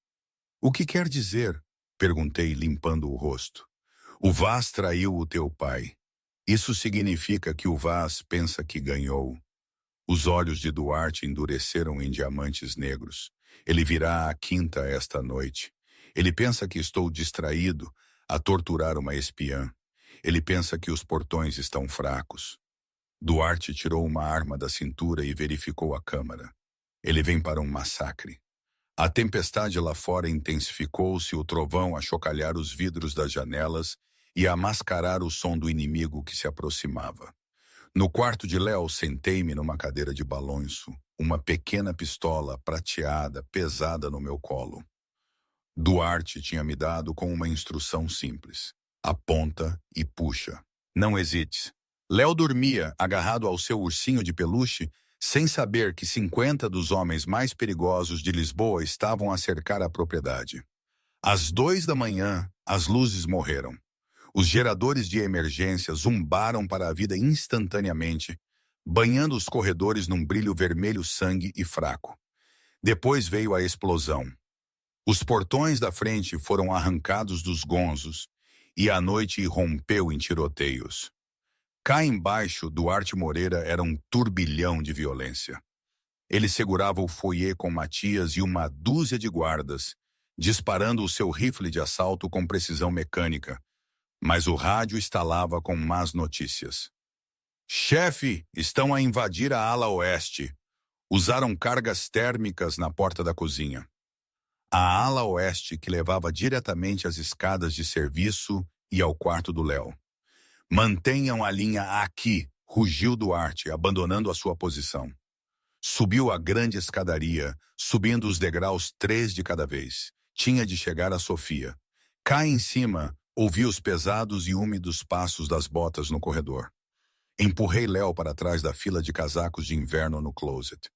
O que quer dizer? Perguntei, limpando o rosto. O Vaz traiu o teu pai. Isso significa que o Vaz pensa que ganhou. Os olhos de Duarte endureceram em diamantes negros. Ele virá à quinta esta noite. Ele pensa que estou distraído a torturar uma espiã. Ele pensa que os portões estão fracos. Duarte tirou uma arma da cintura e verificou a câmara. Ele vem para um massacre. A tempestade lá fora intensificou-se, o trovão a chocalhar os vidros das janelas e a mascarar o som do inimigo que se aproximava. No quarto de Léo, sentei-me numa cadeira de balanço, uma pequena pistola prateada, pesada no meu colo. Duarte tinha me dado com uma instrução simples. Aponta e puxa. Não hesites. Léo dormia, agarrado ao seu ursinho de peluche, sem saber que 50 dos homens mais perigosos de Lisboa estavam a cercar a propriedade. Às 2 da manhã, as luzes morreram. Os geradores de emergência zumbaram para a vida instantaneamente, banhando os corredores num brilho vermelho sangue e fraco. Depois veio a explosão. Os portões da frente foram arrancados dos gonzos e a noite irrompeu em tiroteios. Cá embaixo, Duarte Moreira era um turbilhão de violência. Ele segurava o foyer com Matias e uma dúzia de guardas, disparando o seu rifle de assalto com precisão mecânica, mas o rádio estalava com más notícias. Chefe, estão a invadir a ala oeste. Usaram cargas térmicas na porta da cozinha. A ala oeste que levava diretamente às escadas de serviço e ao quarto do Léo. Mantenham a linha aqui, rugiu Duarte, abandonando a sua posição. Subiu a grande escadaria, subindo os degraus 3 de cada vez. Tinha de chegar a Sofia. Cá em cima, ouvi os pesados e úmidos passos das botas no corredor. Empurrei Léo para trás da fila de casacos de inverno no closet.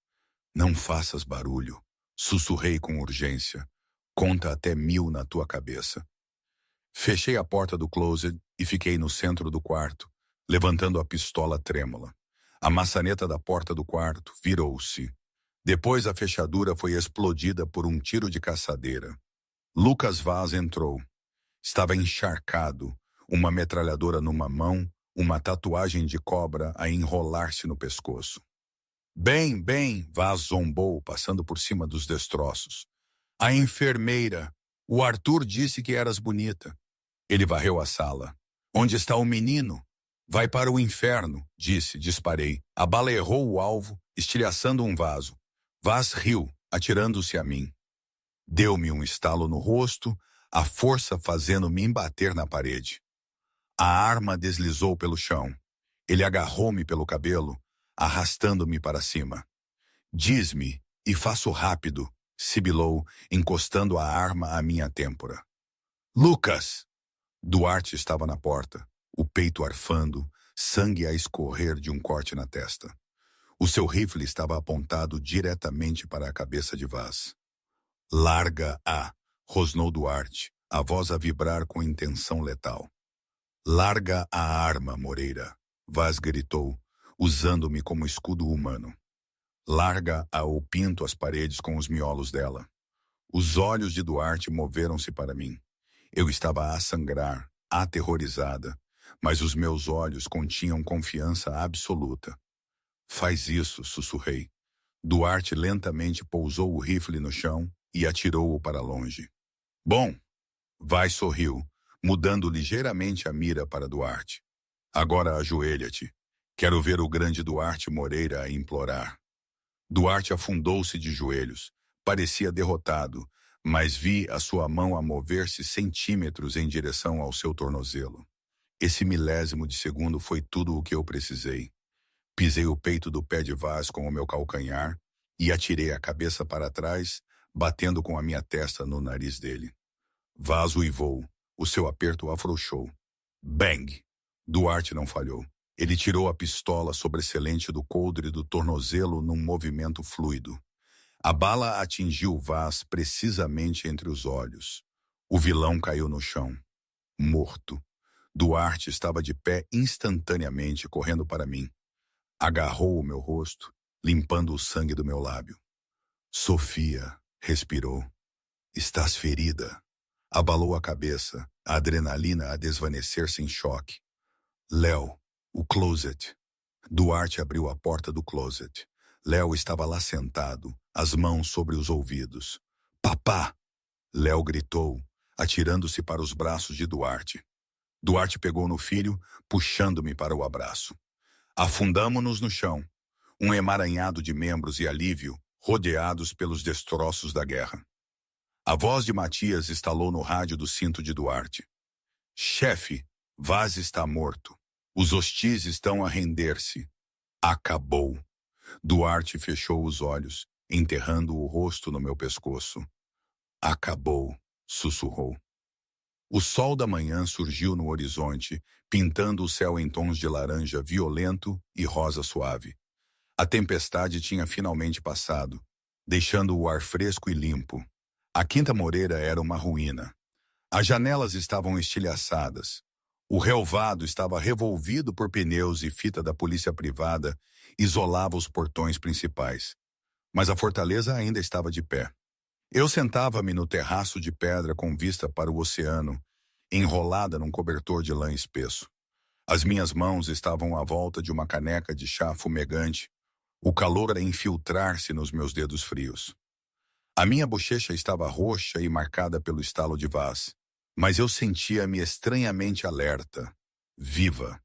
Não faças barulho, sussurrei com urgência. Conta até 1000 na tua cabeça. Fechei a porta do closet e fiquei no centro do quarto, levantando a pistola trêmula. A maçaneta da porta do quarto virou-se. Depois a fechadura foi explodida por um tiro de caçadeira. Lucas Vaz entrou. Estava encharcado, uma metralhadora numa mão, uma tatuagem de cobra a enrolar-se no pescoço. Bem, Vaz zombou, passando por cima dos destroços. A enfermeira. O Arthur disse que eras bonita. Ele varreu a sala. Onde está o menino? Vai para o inferno, disse, disparei. A bala errou o alvo, estilhaçando um vaso. Vaz riu, atirando-se a mim. Deu-me um estalo no rosto, a força fazendo-me embater na parede. A arma deslizou pelo chão. Ele agarrou-me pelo cabelo, arrastando-me para cima. Diz-me, e faço rápido, sibilou, encostando a arma à minha têmpora. Lucas! Duarte estava na porta, o peito arfando, sangue a escorrer de um corte na testa. O seu rifle estava apontado diretamente para a cabeça de Vaz. Larga-a, rosnou Duarte, a voz a vibrar com intenção letal. Larga a arma, Moreira, Vaz gritou, usando-me como escudo humano. Larga-a ou pinto as paredes com os miolos dela. Os olhos de Duarte moveram-se para mim. Eu estava a sangrar, aterrorizada, mas os meus olhos continham confiança absoluta. Faz isso, sussurrei. Duarte lentamente pousou o rifle no chão e atirou-o para longe. Bom, Vaz sorriu, mudando ligeiramente a mira para Duarte. Agora ajoelha-te. Quero ver o grande Duarte Moreira a implorar. Duarte afundou-se de joelhos. Parecia derrotado, mas vi a sua mão a mover-se centímetros em direção ao seu tornozelo. Esse milésimo de segundo foi tudo o que eu precisei. Pisei o peito do pé de Vaz com o meu calcanhar e atirei a cabeça para trás, batendo com a minha testa no nariz dele. Vaz uivou. O seu aperto afrouxou. Bang! Duarte não falhou. Ele tirou a pistola sobressalente do coldre do tornozelo num movimento fluido. A bala atingiu Vaz precisamente entre os olhos. O vilão caiu no chão, morto. Duarte estava de pé instantaneamente, correndo para mim. Agarrou o meu rosto, limpando o sangue do meu lábio. Sofia, respirou. Estás ferida. Abalou a cabeça, a adrenalina a desvanecer-se em choque. Léo, o closet. Duarte abriu a porta do closet. Léo estava lá sentado, as mãos sobre os ouvidos. Papá! Léo gritou, atirando-se para os braços de Duarte. Duarte pegou no filho, puxando-me para o abraço. Afundamo-nos no chão, um emaranhado de membros e alívio, rodeados pelos destroços da guerra. A voz de Matias estalou no rádio do cinto de Duarte. Chefe, Vaz está morto. Os hostis estão a render-se. Acabou. Duarte fechou os olhos, enterrando o rosto no meu pescoço. Acabou, sussurrou. O sol da manhã surgiu no horizonte, pintando o céu em tons de laranja violento e rosa suave. A tempestade tinha finalmente passado, deixando o ar fresco e limpo. A Quinta Moreira era uma ruína. As janelas estavam estilhaçadas. O relvado estava revolvido por pneus e fita da polícia privada, isolava os portões principais. Mas a fortaleza ainda estava de pé. Eu sentava-me no terraço de pedra com vista para o oceano, enrolada num cobertor de lã espesso. As minhas mãos estavam à volta de uma caneca de chá fumegante, o calor a infiltrar-se nos meus dedos frios. A minha bochecha estava roxa e marcada pelo estalo de Vaz, mas eu sentia-me estranhamente alerta, viva.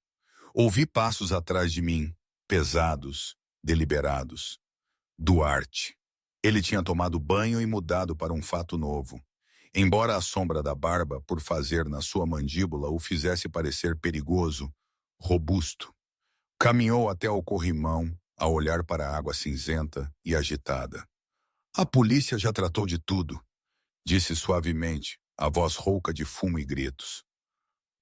Ouvi passos atrás de mim, pesados, deliberados. Duarte. Ele tinha tomado banho e mudado para um fato novo. Embora a sombra da barba, por fazer na sua mandíbula, o fizesse parecer perigoso, robusto. Caminhou até o corrimão, a olhar para a água cinzenta e agitada. A polícia já tratou de tudo, disse suavemente, a voz rouca de fumo e gritos.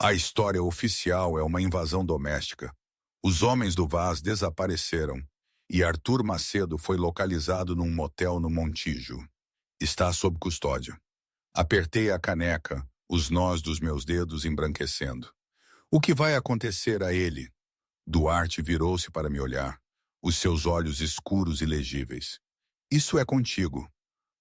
A história oficial é uma invasão doméstica. Os homens do Vaz desapareceram e Arthur Macedo foi localizado num motel no Montijo. Está sob custódia. Apertei a caneca, os nós dos meus dedos embranquecendo. O que vai acontecer a ele? Duarte virou-se para me olhar, os seus olhos escuros e legíveis. Isso é contigo.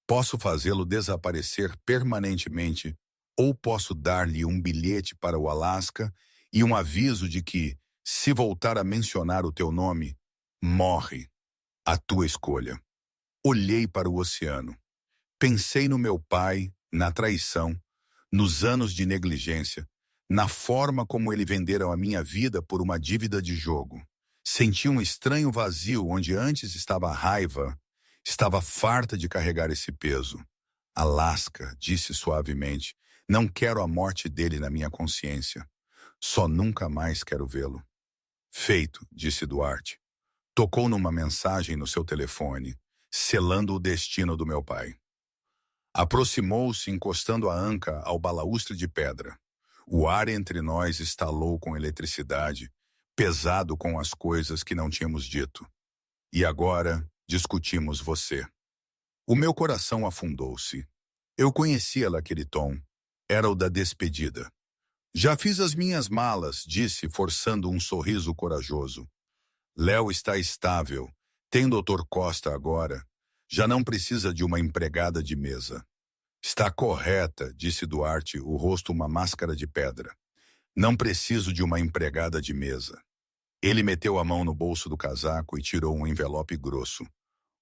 Posso fazê-lo desaparecer permanentemente ou posso dar-lhe um bilhete para o Alasca e um aviso de que, se voltar a mencionar o teu nome, morre. A tua escolha. Olhei para o oceano. Pensei no meu pai, na traição, nos anos de negligência, na forma como ele vendera a minha vida por uma dívida de jogo. Senti um estranho vazio onde antes estava a raiva, estava farta de carregar esse peso. Alasca, disse suavemente, não quero a morte dele na minha consciência. Só nunca mais quero vê-lo. Feito, disse Duarte. Tocou numa mensagem no seu telefone, selando o destino do meu pai. Aproximou-se, encostando a anca ao balaústre de pedra. O ar entre nós estalou com eletricidade, pesado com as coisas que não tínhamos dito. E agora discutimos você. O meu coração afundou-se. Eu conhecia naquele tom. Era o da despedida. Já fiz as minhas malas, disse, forçando um sorriso corajoso. Léo está estável. Tem Dr. Costa agora. Já não precisa de uma empregada de mesa. Está correta, disse Duarte, o rosto uma máscara de pedra. Não preciso de uma empregada de mesa. Ele meteu a mão no bolso do casaco e tirou um envelope grosso.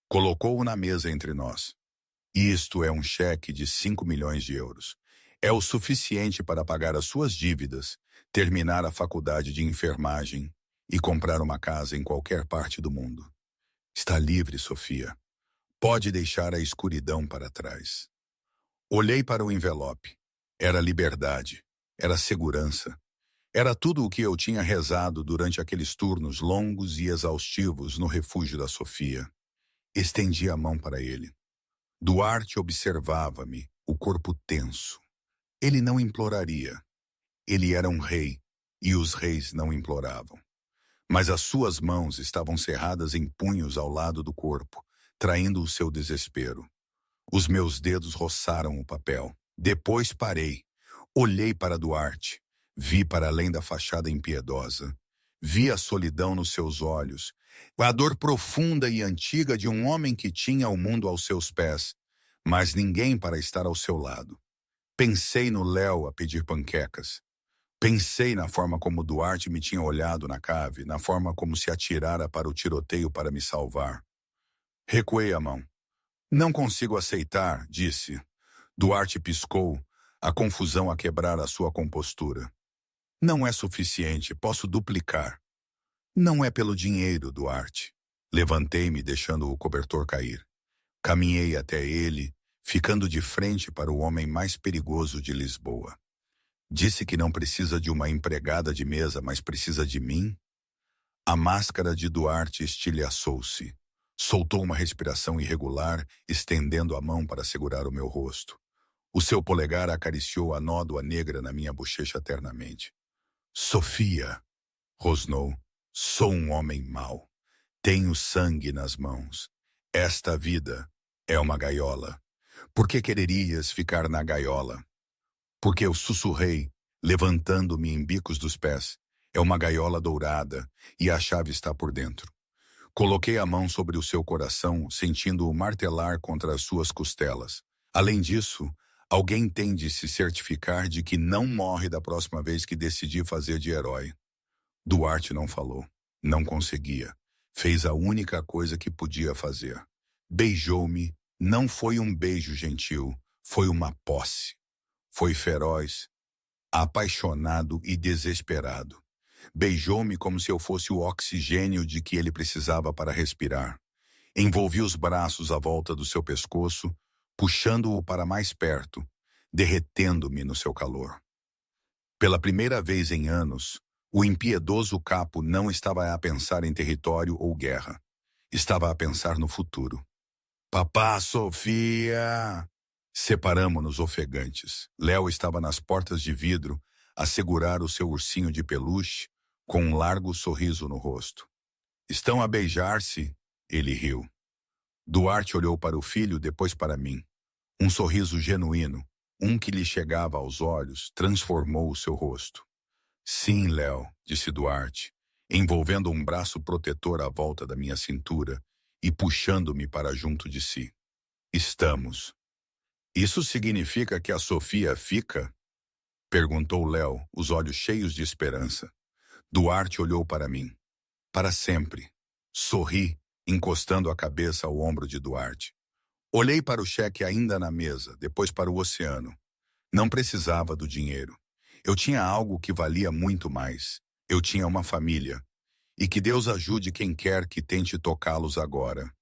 Colocou-o na mesa entre nós. Isto é um cheque de 5 milhões de euros. É o suficiente para pagar as suas dívidas, terminar a faculdade de enfermagem e comprar uma casa em qualquer parte do mundo. Está livre, Sofia. Pode deixar a escuridão para trás. Olhei para o envelope. Era liberdade. Era segurança. Era tudo o que eu tinha rezado durante aqueles turnos longos e exaustivos no refúgio da Sofia. Estendi a mão para ele. Duarte observava-me, o corpo tenso. Ele não imploraria. Ele era um rei, e os reis não imploravam. Mas as suas mãos estavam cerradas em punhos ao lado do corpo, traindo o seu desespero. Os meus dedos roçaram o papel. Depois parei. Olhei para Duarte. Vi para além da fachada impiedosa. Vi a solidão nos seus olhos. A dor profunda e antiga de um homem que tinha o mundo aos seus pés, mas ninguém para estar ao seu lado. Pensei no Léo a pedir panquecas. Pensei na forma como Duarte me tinha olhado na cave, na forma como se atirara para o tiroteio para me salvar. Recuei a mão. Não consigo aceitar, disse. Duarte piscou, a confusão a quebrar a sua compostura. Não é suficiente, posso duplicar. Não é pelo dinheiro, Duarte. Levantei-me, deixando o cobertor cair. Caminhei até ele, ficando de frente para o homem mais perigoso de Lisboa. Disse que não precisa de uma empregada de mesa, mas precisa de mim? A máscara de Duarte estilhaçou-se. Soltou uma respiração irregular, estendendo a mão para segurar o meu rosto. O seu polegar acariciou a nódoa negra na minha bochecha ternamente. Sofia, rosnou, sou um homem mau. Tenho sangue nas mãos. Esta vida é uma gaiola. Por que quererias ficar na gaiola? Porque eu sussurrei, levantando-me em bicos dos pés. É uma gaiola dourada e a chave está por dentro. Coloquei a mão sobre o seu coração, sentindo-o martelar contra as suas costelas. Além disso, alguém tem de se certificar de que não morre da próxima vez que decidir fazer de herói. Duarte não falou. Não conseguia. Fez a única coisa que podia fazer. Beijou-me. Não foi um beijo gentil, foi uma posse. Foi feroz, apaixonado e desesperado. Beijou-me como se eu fosse o oxigênio de que ele precisava para respirar. Envolvi os braços à volta do seu pescoço, puxando-o para mais perto, derretendo-me no seu calor. Pela primeira vez em anos, o impiedoso capo não estava a pensar em território ou guerra. Estava a pensar no futuro. Papá, Sofia! Separamo-nos ofegantes. Léo estava nas portas de vidro, a segurar o seu ursinho de peluche, com um largo sorriso no rosto. Estão a beijar-se? Ele riu. Duarte olhou para o filho, depois para mim. Um sorriso genuíno, um que lhe chegava aos olhos, transformou o seu rosto. Sim, Léo, disse Duarte, envolvendo um braço protetor à volta da minha cintura e puxando-me para junto de si. Estamos. Isso significa que a Sofia fica? Perguntou Léo, os olhos cheios de esperança. Duarte olhou para mim. Para sempre. Sorri, encostando a cabeça ao ombro de Duarte. Olhei para o cheque ainda na mesa, depois para o oceano. Não precisava do dinheiro. Eu tinha algo que valia muito mais. Eu tinha uma família. E que Deus ajude quem quer que tente tocá-los agora.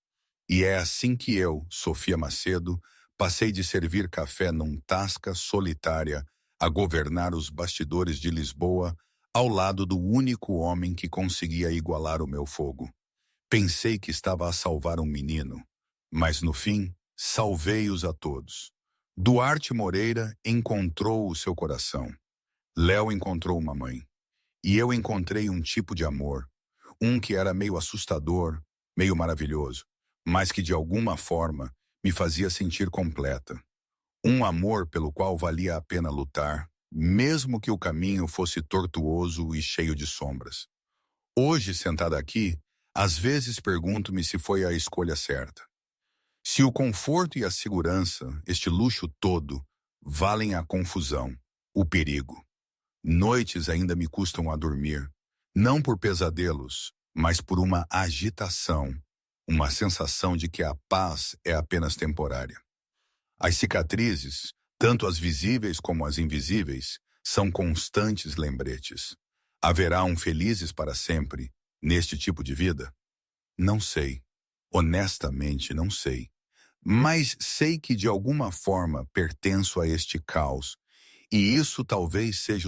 E é assim que eu, Sofia Macedo, passei de servir café num tasca solitária a governar os bastidores de Lisboa ao lado do único homem que conseguia igualar o meu fogo. Pensei que estava a salvar um menino, mas no fim, salvei-os a todos. Duarte Moreira encontrou o seu coração. Léo encontrou uma mãe. E eu encontrei um tipo de amor, um que era meio assustador, meio maravilhoso, mas que de alguma forma me fazia sentir completa. Um amor pelo qual valia a pena lutar, mesmo que o caminho fosse tortuoso e cheio de sombras. Hoje, sentada aqui, às vezes pergunto-me se foi a escolha certa. Se o conforto e a segurança, este luxo todo, valem a confusão, o perigo. Noites ainda me custam a dormir, não por pesadelos, mas por uma agitação, uma sensação de que a paz é apenas temporária. As cicatrizes, tanto as visíveis como as invisíveis, são constantes lembretes. Haverá um felizes para sempre neste tipo de vida? Não sei. Honestamente, não sei. Mas sei que de alguma forma pertenço a este caos, e isso talvez seja o